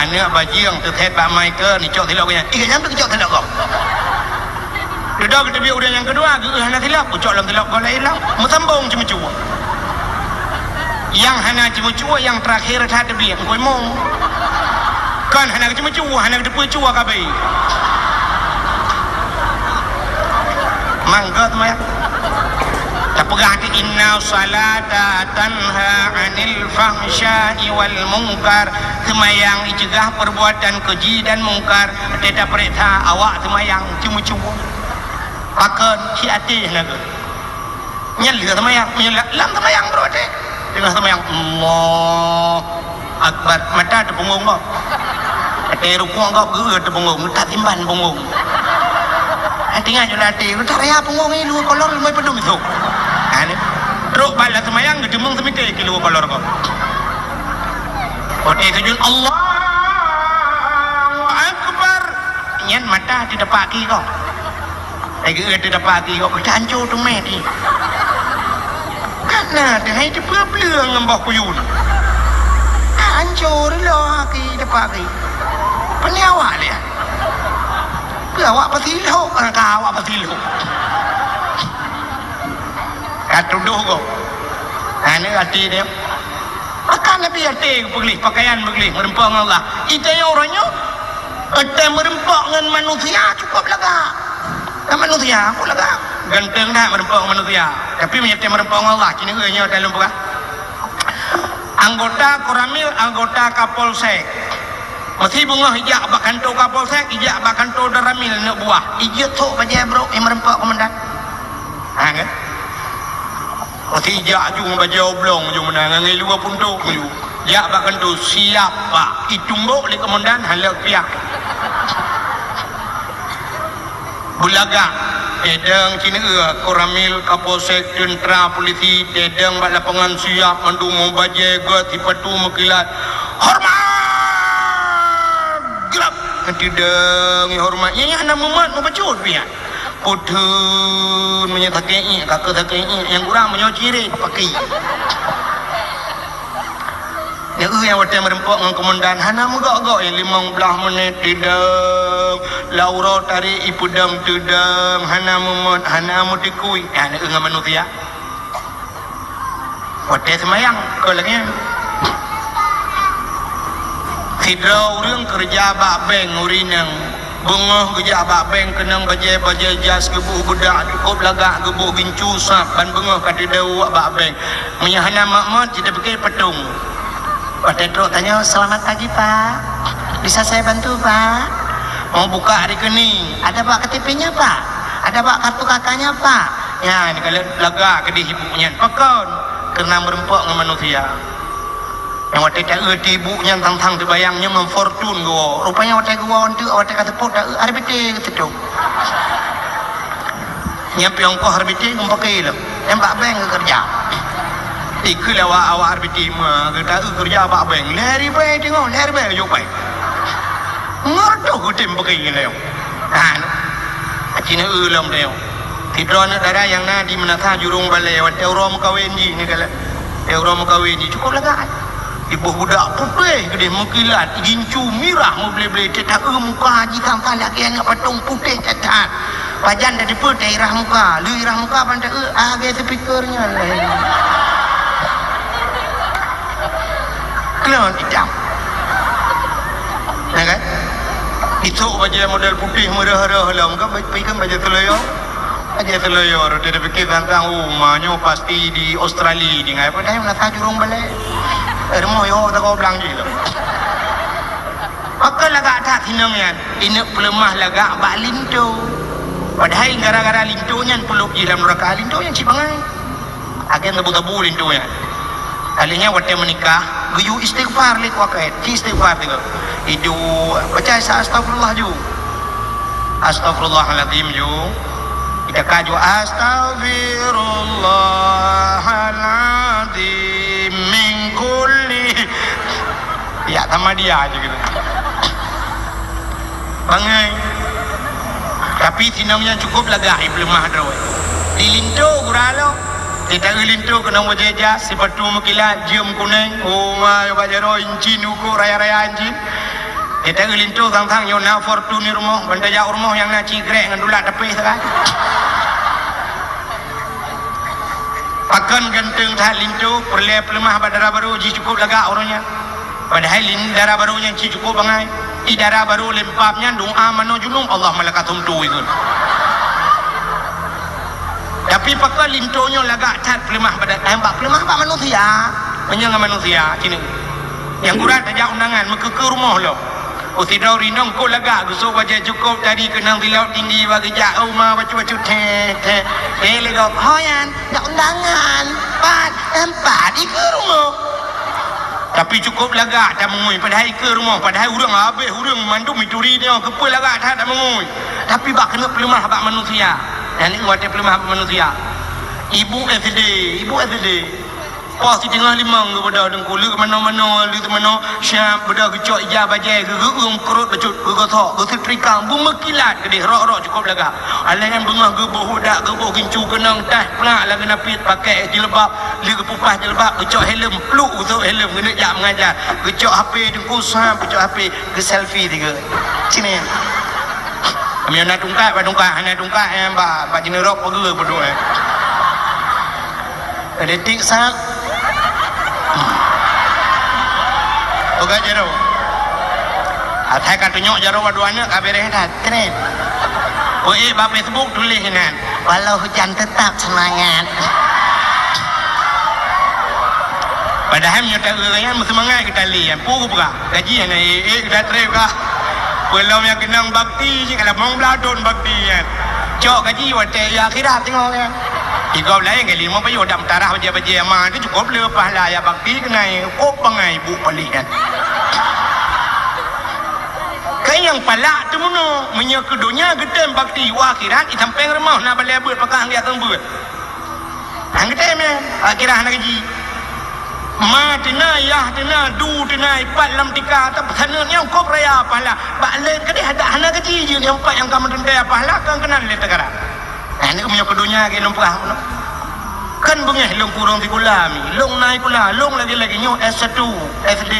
Anak bajing Tuhan tak mainkan ni cok silap ke? Ikan yang tu cok silap kau. Duduk ke tepi udah yang kedua ke hana silap, cok dalam silap kau lain lah. Musambung cuma-cuma. Yang hana cuma-cuma yang terakhir tak tepi kau mau. Kan hana cuma cuwa hana depu cuwa kabe mangga temaya tapegah di inna salata tanha anil fahsya'i wal munkar temayang icegah perbuatan keji dan mungkar tidak perintah awak temayang cuma cuwa pakan si ati naga nyel temayang lam temayang bro deh tengah temayang Allah akbar mata tu punggung kau rukuk kau gerak tu punggung tak timban punggung tinggal je latih tak raya punggung ni lu kolor mai pedum itu ni truk bala semayang gedemung semite kilo kolor kau ote sujud Allah akbar nyen mata di depan kaki kau gerak di depan kaki kau hancur tu mati karena dia hai terpeluang ngembah kuyun hancur lah kaki depan kaki ni awak dia awak pasiluk awak pasiluk kat tuduh kau ini hati dia Akan lebih hati pergi pakaian pergi merempang Allah. Itu yang orangnya ada merempak dengan manusia cukup lega. Dengan manusia aku lega. Ganteng dah merempak manusia. Tapi menyertai merempak Allah. Kini nya dalam buka. Anggota Koramil, anggota Kapolsek. Masih bunga hijak bakanto Kapolsek, hijak bakanto Daramil nak buah. Hijak tu baca bro yang merempak komandan. Kan? Masih hijak juga baca oblong juga menang. Ngai luar pun tu. Jak bakanto siapa? Itumbuk oleh komandan halak pihak. Bulaga dedang Cina Koramil Kapolsek tentera polisi dedang bak lapangan siap mendungu bajaga tipatu mekilat hormat gelap dedang hormatnya yang nak memat membacut pihak putun menyatakan kakak yang kurang menyociri pakai yang waktu merempok dengan komandan hana megak-gak yang 15 menit tidang laura tarik ipudam tidang hana memot hana mutikui hana dengan manusia waktu semayang kau lagi sidra orang kerja bak bank urinang bengah kerja bak bank kenang baja jas gebuh budak cukup lagak gebuh gincu sap ban bengah kata dawa bak bank menyahana makmat tidak pakai petung. Pak Tetro tanya, selamat pagi Pak, bisa saya bantu Pak? Mau buka rekening, ada Pak KTP-nya Pak? Ada Pak kartu kakaknya Pak? Ya ini kalian lega ke di ibunya pakon, karena merempok dengan manusia. Yang waktu tak ibunya tang-tang terbayangnya memfortun gua, rupanya waktu gua untuk waktu kata pun tak arbitri gitu. Nyampe ongkoh arbitri ngumpakai lah, yang Pak Beng kerja. Ikut awak arbitri mah kita kerja apa bang lari baik tengok lari baik jauh baik ngerti aku tim pakai ni leo kan Cina ulam leo tidron darah yang nadi menata jurung balai wat euro kawin ji ni kalau euro kawin ji cukup lega ibu budak putih gede mengkilat gincu mirah mau beli cetak muka haji tanpa lagi anak patung putih cetak pajan dari putih irah muka lu irah muka pandai agak speakernya kelon hitam ya kan itu baca model putih merah-merah lah kan baik-baik baca teleyo dia fikir tentang rumahnya pasti di Australia di ngai padahal nak jurung balik rumah yo tak kau bilang je pakal lagak tak tinangnya ini pelemah lagak bak lintu padahal gara-gara lintunya peluk je dalam neraka lintunya cibangai agen tabu-tabu lintunya kalinya waktu menikah guyu istighfar lek wakai istighfar juga itu baca astagfirullah ju astagfirullahaladzim ju kita kaju astagfirullahaladzim min kulli ya sama dia aja gitu bangai tapi sinamnya cukup lega belum mahdraw dilinto guralo kita gelintu kena wajaja sepatu mekilat jam kuning oh my bajaro incin uku raya-raya incin kita gelintu tang-tang yo na fortune rumah bandaya rumah yang nak cigrek dengan dulak tepi kan akan ganteng tak lintu perle pelemah badara baru ji cukup lega orangnya padahal lin darah barunya ji cukup bangai i darah baru lempapnya doa mano junung Allah malakatum tu itu tapi pakal lintonya lagak cat pelemah badan mbak pelemah pak manusia menyang manusia sini yang kurang tajak undangan muka ke rumah lo usidau rinong ko lagak gusuk wajah cukup tadi kenang tilaut tinggi bagi jauh mah bacu-bacu teh legok hoyan nak undangan empat di ke rumah tapi cukup lagak tak mengui padahal ke rumah padahal urang habis urang mandum mituri dia kepul lagak tak mengui tapi bak kena pelemah bak manusia dan ini waktu pelemah manusia ibu SD pas di tengah limang kepada dengku lu mana-mana lu mana syab beda kecok ijab bajai geung kerut becut gegotok gesetrika bumekilat gede rok-rok cukup lega alai yang bengah gebuh budak gebuh gincu kenang tas pelak lah kena pit pakai jilbab lu kepupah jilbab kecok helm peluk untuk helm kena jak mengajar kecok HP dengku saham kecok HP ke selfie tiga sini kami nak tungkat yang bak jenerok pergi berdua detik sak Oke jero. Atai kata nyok jero waduannya kabere dah keren. Ba Facebook tulis kan. Walau hujan tetap semangat. Padahal nyata orang mesti mangai kita lihat. Pukul buka gaji ni kita trip kah. Belum yang kenang bakti je kalau mau beladon bakti kan. Cok gaji wate ya akhirat tengok kan. Jika lain kali mau pergi dam tarah baca-baca amal tu cukup le pahala ya bakti kena kop pangai bu palik kan. Kan yang palak tu mono menye kedunya gedem bakti wa akhirat itampeng remah nak balik beut pakang dia tembut. Hang gedem akhirat nak gaji. Ma tina yah tina du tina ipat lam tika tak sana ni kop raya pahala. Bak lain kadi ada hana gaji je ni empat yang kamu tendai pahala kan kenal le tegara. Ini punya kedunya ke long perah kan bengeh long kurang di kula mi long naik kula long lagi nyu S1 SD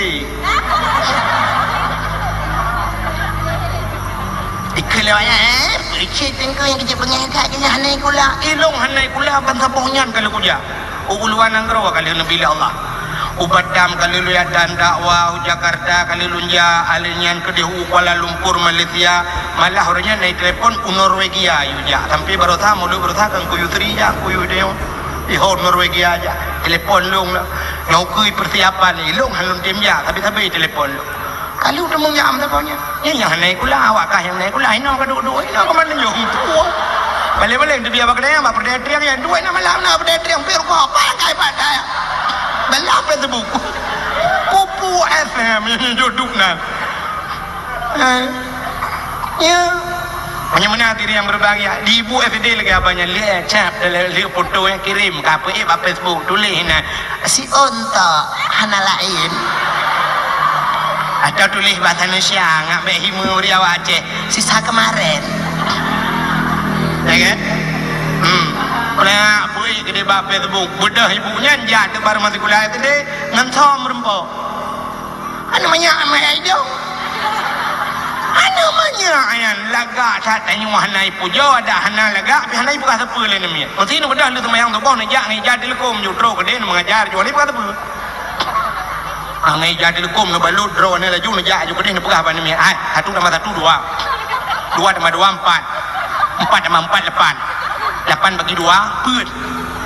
ikelawanya percaya tengkau yang kerja bengeh kat kerja hanai kula long hanai kula bangsa ponyan kalau kuja uluan anggro kali nabi Allah Ubadam kali lu ya dan dakwah Jakarta kali lunja alinyan kedehu Kuala Lumpur Malaysia malah orangnya naik telepon Norwegia yuja sampai baru tahu lu baru tahu kan kuyu tri ya kuyu deo di Norwegia aja telepon lu ngau kui persiapan ni lu halun tim ya tapi telepon lu kalau udah mau nyam teleponnya yang naik kula awak kah yang naik kula ini orang dua-dua ini orang mana nyong tua balik-balik tu biar bakal apa berdetri yang dua nama malam nak berdetri yang perlu kau pakai pada Belap Facebook Pupu FM ini duduk nak ya hanya mana diri yang berbahagia di ibu FD lagi abangnya lihat cap lihat foto yang kirim apa Facebook tulis nak si onta hana lain atau tulis bahasa Indonesia ngak himu dia Aceh sisa kemarin ya kan Pernah pergi ke dia Facebook bedah ibunya jatuh baru masih kuliah itu deh ngantom merempok namanya amai dong namanya ayan laga cat tanya wahana ibu jauh ada hana laga tapi hana ibu kata apa lain namanya mesti ini bedah lu temayang tu bau nejak nejak di lekom jutro ke dia mengajar jual ibu kata apa nejak di lekom nu balut draw ni laju nejak juga dia pegah apa namanya satu tambah satu dua tambah dua empat tambah empat lapan bagi dua put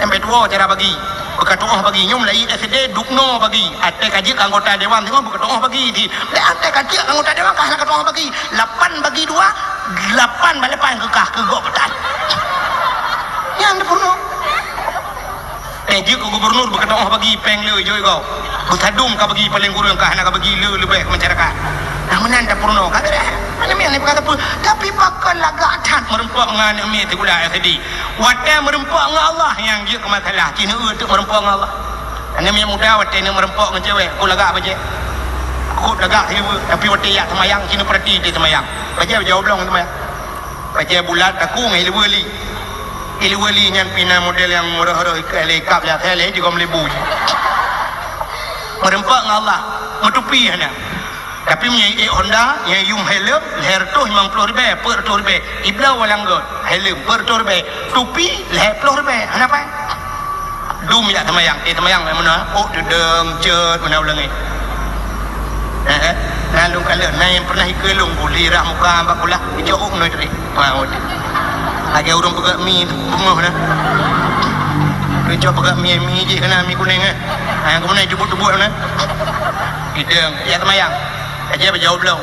sampai dua cara bagi berkatoh bagi nyom lai SD dukno bagi ate kaji anggota dewan tengok berkatoh bagi di ate kaji anggota dewan kah nak katoh bagi 8 bagi 2 8 balik pan kekah ke gok petan yang purno kaji gubernur berkatoh bagi peng le joi kau bertadung ka bagi paling kurang kah nak bagi le lebih ke masyarakat namunan dah purno kata dah mana ni kata pun tapi bakal lagak tat merempok dengan mi tu kula tadi wadah merempok dengan Allah yang dia ke masalah cina tu merempok dengan Allah ana mi muda wadah ni merempok dengan cewek aku lagak baje aku lagak hiu tapi wadah ya semayang cina perti dia semayang baje jawab long semayang baje bulat aku ngai ilwali nyan pina model yang murah-murah helikap ya tele di kom lebu merempok dengan Allah metupi hana tapi punya Honda yang yum helm leher tu 50 ribu per tu ribu ibla walanggot helm per tu ribu tupi leher 10 ribu kenapa dum ya temayang mana dedeng cet mana ulang ni lalu kalau yang pernah ikelung boleh rak muka bakulah jauh noi tadi lagi urang pegak mi bungoh na dia pegak mi je kena mi kuning yang kemudian jebut-jebut na dedeng ya temayang aja berjawab belum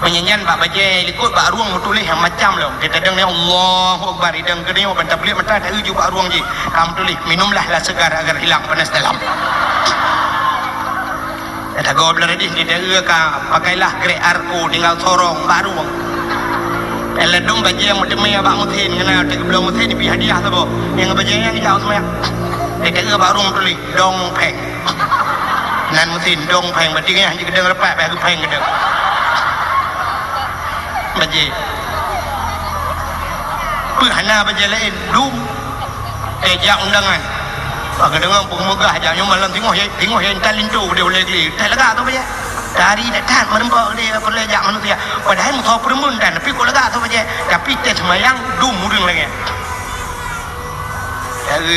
menyanyian pak baca ikut pak ruang tulis yang macam belum kita dengar Allahu Akbar idang ke dia bantah beli mata tak uju pak ruang je kamu tulis minumlah lah segar agar hilang panas dalam kata gua belar di dia ka pakailah grek arko tinggal sorong pak ruang eladong baca yang mudemai pak mutin kena tak belum mutin di hadiah tu yang baca yang jauh semua kita pak ruang tulis dong peng nan mutin dong peng berarti kan hanya kedeng repat aku peng kedeng baje perhana baje lain dum ejak undangan bagi dengan pemegah aja yang malam tengok yang talintu dia boleh geli tak lega tu baje dari datang merempok dia boleh jak manusia padahal muka permun dan tapi kok lega tu baje tapi tes semayang dum mudeng lagi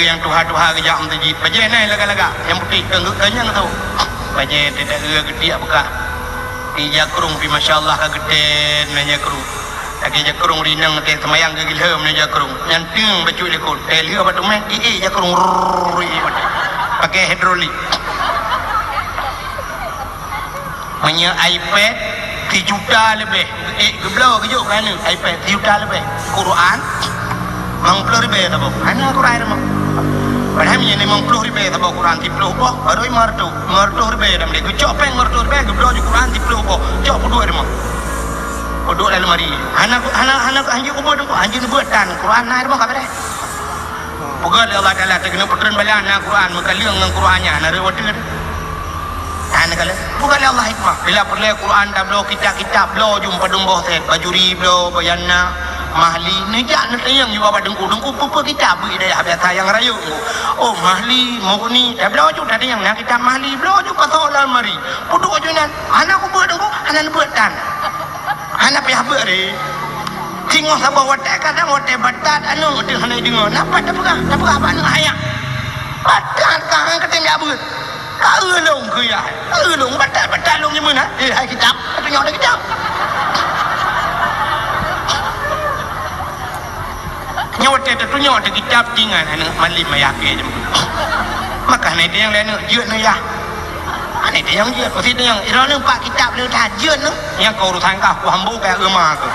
yang tuha-tuha kejap mentajid baje naik lega-lega yang putih kenyang tu baca tidak gede buka di jakrung pi masyaallah ka gede na jakrung lagi jakrung rinang te semayang ke gilham na jakrung nyanting baju lekut liha batu mek jakrung pakai hidrolik punya iPad 3 juta lebih geblau kejuk kan iPad 3 juta lebih Quran 50 ribu tak apa hanya Quran mah padahal ni 50 ribu tak apa Quran 30 boh baru martu ribu dalam dia kecok peng martu ribu geblau je Quran 30 boh cok pedua dia mah pedua dalam mari anak anjing kubur tu anjing buat tan Quran naik mah kabar Pugak Allah Taala terkena putran balan Quran maka liang dengan Qurannya nare wadil ana kala bukan Allah hikmah bila perlu Quran dah belo kitab belo jumpa dumboh set bajuri belo bayanna mahli ni jak nak tayang juga dengku apa kitab ida biasa yang rayu oh mahli mughni dah belo ju dah tayang nak kitab mahli belo ju pasal dalam mari puduk junan anak aku buat dengku anak buat tan anak payah buat ni tengok sabah watak kadang watak batat anu dengan dengar napa dah pegang apa anu ayak batat kan kata dia buat long ke ya long batal long ni mana hai kitab tunjuk dah kitab nyawat tu tunjuk dah kitab tinggal anak malim mayake je maka ni dia yang lain jeut ni ya ni dia yang jeut pasti dia yang ira ni pak kitab dia dah jeut ni yang kau urusan kau aku hambu kayak rumah aku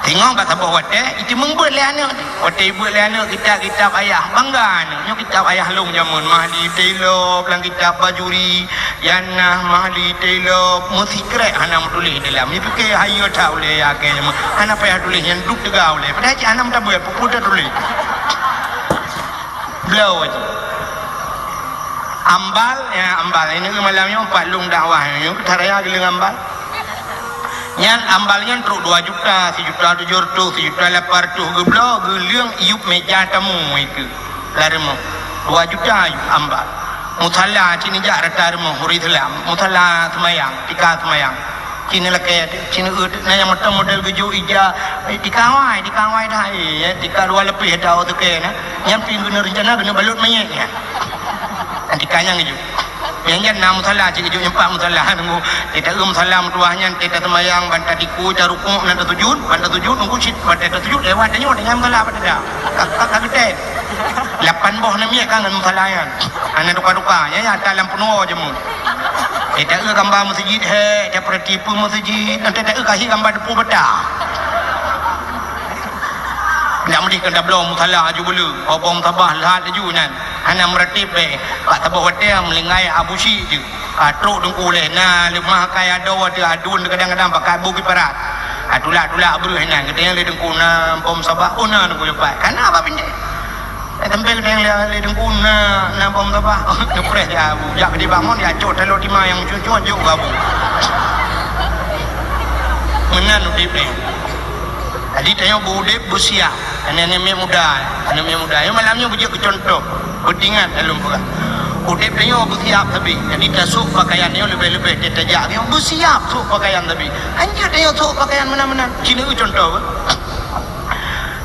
tengok kat sabah watak itu membuat le anak watak buat le anak kitab ayah bangga ni kitab ayah long jamun mahli tailor pelang kitab bajuri yanah mahli tailor mesti krek anak tulis dalam ni fikir hayo tak boleh ya ke anak payah tulis yang duk tegau le padahal anak tak buat pupuda tulis blau aja ambal ini malamnya empat long dakwah ni taraya gelang ambal yang ambalnya teruk 2 juta, 1 juta 700, 1 juta 800 geblo geliang iup meja tamu itu larimo 2 juta iup ambal musalla cini jak rata remo huri selam musalla semayang tika semayang cini leke cini na yang model geju ija dikawai dah tika 2 lebih dah tu ke na yang pingguna rencana kena balut mayat ya nanti kanyang geju yang enam musalla cikgu empat musalla nunggu tidak musalla tuahnya tidak semayang bantat diku carukuk nanti sujud nunggu sit bantat sujud lewat dia dengan musalla pada dah kagede 8 boh namanya kan dengan musalla yang ana duka ya dalam penuh je mu tidak gambar masjid dia pertipu masjid nanti tak kasih gambar depu bedah nak mesti kena belum musalla aju bulu apa mutabah lahat aju nan ana meratib pak tabah hotel melingai abusi je truk dengku leh na lemah kaya ada adun kadang-kadang pakai buki parat tulak abruh nan kadang le dengku na bom sabah ona dengku lepas kan apa pindah tempel kadang le dengku na bom sabah depres dia abu jak di bangun dia cot telur timah yang cucu juga abu menan udip ni tadi tanya budep bersiap anak muda yang malamnya berjak ke contoh berdingat dalam perang udep tanya bersiap tapi jadi tasuk pakaian dia lebih-lebih dia tajak dia bersiap sok pakaian tapi anjir dia sok pakaian mana-mana cina ke contoh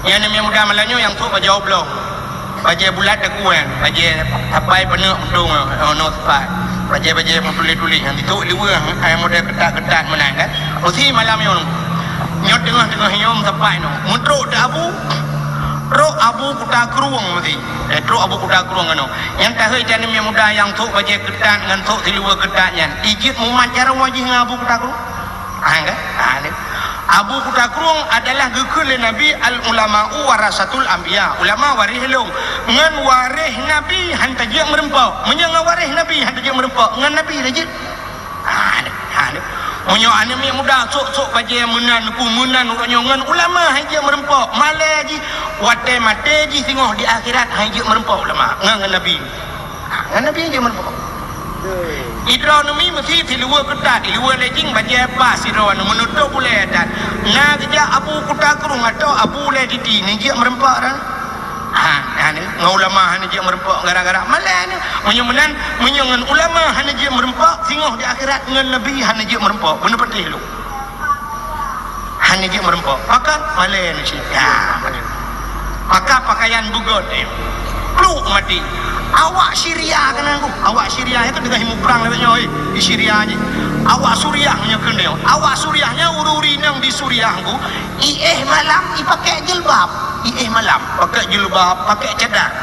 yang muda malamnya yang sok baju oblong baju bulat dah kuat baju tapai penuh untung no tapai baju tulis-tulis yang itu liwa ayam model ketat-ketat menang kan mesti malamnya nyot tengah hiom sampai no mutruk dah abu kuda keruang mesti abu kuda keruang kan yang tak hei jangan yang muda yang tok baju ketat dengan tok siluwa ketatnya ijit mumat cara wajih dengan abu kuda keruang kan abu kuda keruang adalah gekul Nabi al ulama warasatul anbiya ulama waris long ngan waris Nabi hantar je merempau menyang waris Nabi hantar je merempau ngan Nabi lagi Munyo ane mi muda sok baje menan urongan ulama haji merempok malai haji wate mate ji singoh di akhirat haji merempok ulama ngan nabi haji merempok hidronomi mesti diluar ketat diluar lejing baje pas hidron menutup boleh dan na kerja abu kuta kurung atau abu le titi ni je merempok dah ulama hanya dia merempok gara-gara malai ni menyangan ulama hanya dia merempok singoh di akhirat dengan Nabi hanya dia merempok benar betul lu hanya dia merempok maka malai ni maka pakaian bugot peluk mati awak Syria kan aku, awak Syria itu dengan himu perang lewatnya di Syria ni. Awak Suriahnya kena, awak Suriahnya ururi nang di Suriah aku, malam pakai jilbab, malam pakai jilbab, pakai cadar.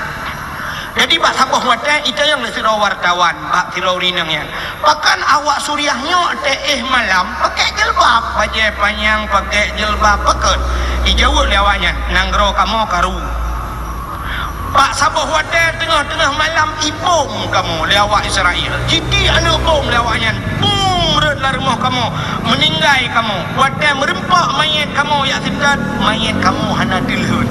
Jadi bak sabah wadah itu yang lesira wartawan bak tirori nangnya. Bahkan awak Suriahnya malam pakai jilbab, pakai panjang pakai jilbab pakai. Dijawab lewatnya nanggro kamu karu. Pak sabah wadah tengah-tengah malam ibom kamu lewat Israel. Jadi anak bom lewatnya. Lah rumah kamu meninggal kamu wadah merempak mayat kamu ya sedar mayat kamu hana dilhun.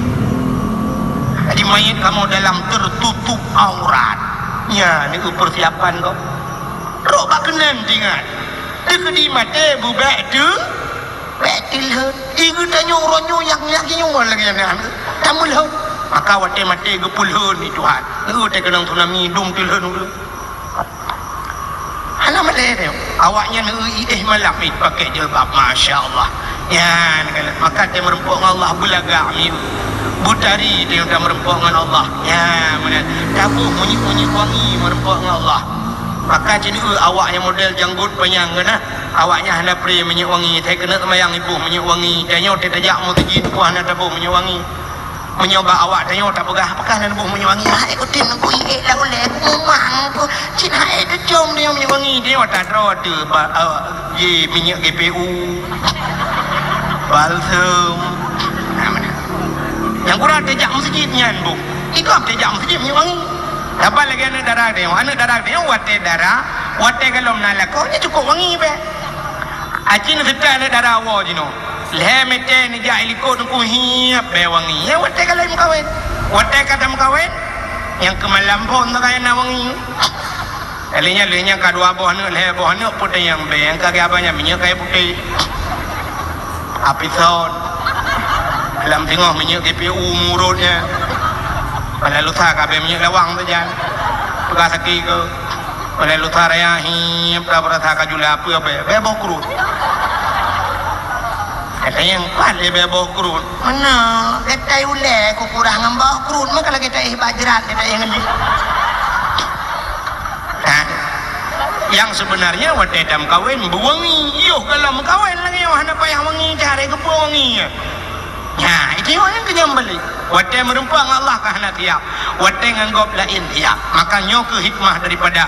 Jadi mayat kamu dalam tertutup aurat ya ni persiapan kau rok bak kenan dengan dekedi mate bubak tu bak dilhun igu tanyo ronyo yang lagi yang tamulhun maka wadah mate gepulhun ni Tuhan igu te kenang tsunami dum dilhun dulu. Anak malay awaknya malam itu pakai jilbab, masya Allah. Ya, maka dia merempuk dengan Allah belaga itu. Butari dia sudah merempuk dengan Allah. Ya, mana? Tabuh bunyi wangi merempuk dengan Allah. Maka jadi awaknya model janggut panjang kena. Awaknya hendak peri minyak wangi. Saya kena semayang ibu minyak wangi. Tanya dia tajak mu tegi tu hendak tabuh minyak wangi. Menyoba awak tanya tak pegah apakah nak buh minyak wangi hai kutin aku lah oleh aku memang aku cin hai tu jom dia minyak wangi dia tak tahu ada minyak GPU balsam yang kurang tajak masjidnya bu itu apa tajak masjid minyak wangi dapat lagi anak darah dia wate darah wate kalau nak ni cukup wangi be acin serta anak darah awak jino lemete ni ja iliko tu hiap be wangi ya wate kalau kawin wate kata kawin yang kemalam pun tak kaya nak wangi lenya kadua boh ni putih yang be yang kaki abanya minyak kaya putih apison dalam tengok minyak GPU murutnya pada lusa kabe minyak lawang tu jan pegas sakit ke pada lusa raya hiap dah berasa kajula apa be boh kurut. Kata yang paling bebok kurun mana kata uleh aku kurang ngambah kurun maka lagi kata bajrat kata yang ini yang sebenarnya wadah dam kawin berwangi iyo kalau kawin lagi yang hendak payah wangi cari kepu wangi ya itu yang kenyam balik wadah merempang Allah ke hendak tiap wadah nganggop lain tiap makanya ke hikmah daripada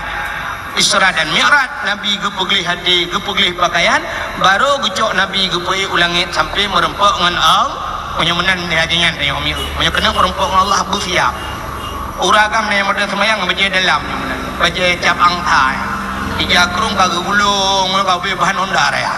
Isra dan Mi'raj Nabi gepegli hati gepegli pakaian baru gecok Nabi gepegli ulangit sampai merempok dengan Allah punya menan ni hadinya dia omil punya kena merempok dengan Allah bersiap uragam ni model semayang baca dalam baca cap angta tiga kerung kagak gulung kagak bahan ondar ya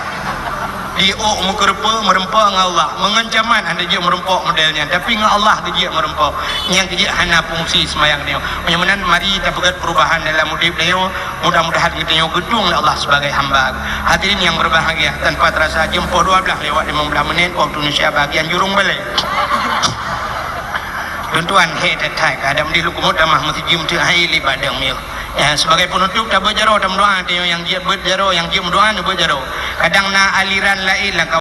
diok mukerpa merempok dengan Allah mengancaman anda dia merempok modelnya tapi dengan Allah dia merempok yang dia hana fungsi semayang dia menyamanan mari kita pegat perubahan dalam hidup dia mudah-mudahan kita gedung oleh Allah sebagai hamba hadirin yang berbahagia tanpa terasa jam 12 lewat 15 menit waktu Indonesia bagian jurung balik tuan-tuan hetetai kadang di lukumut damah mesti jum tu hai libadang mil ya sebagai penutup tak berjaro dalam doa dia yang dia berjaro yang dia berdoa dia berjaro kadang na aliran lain lah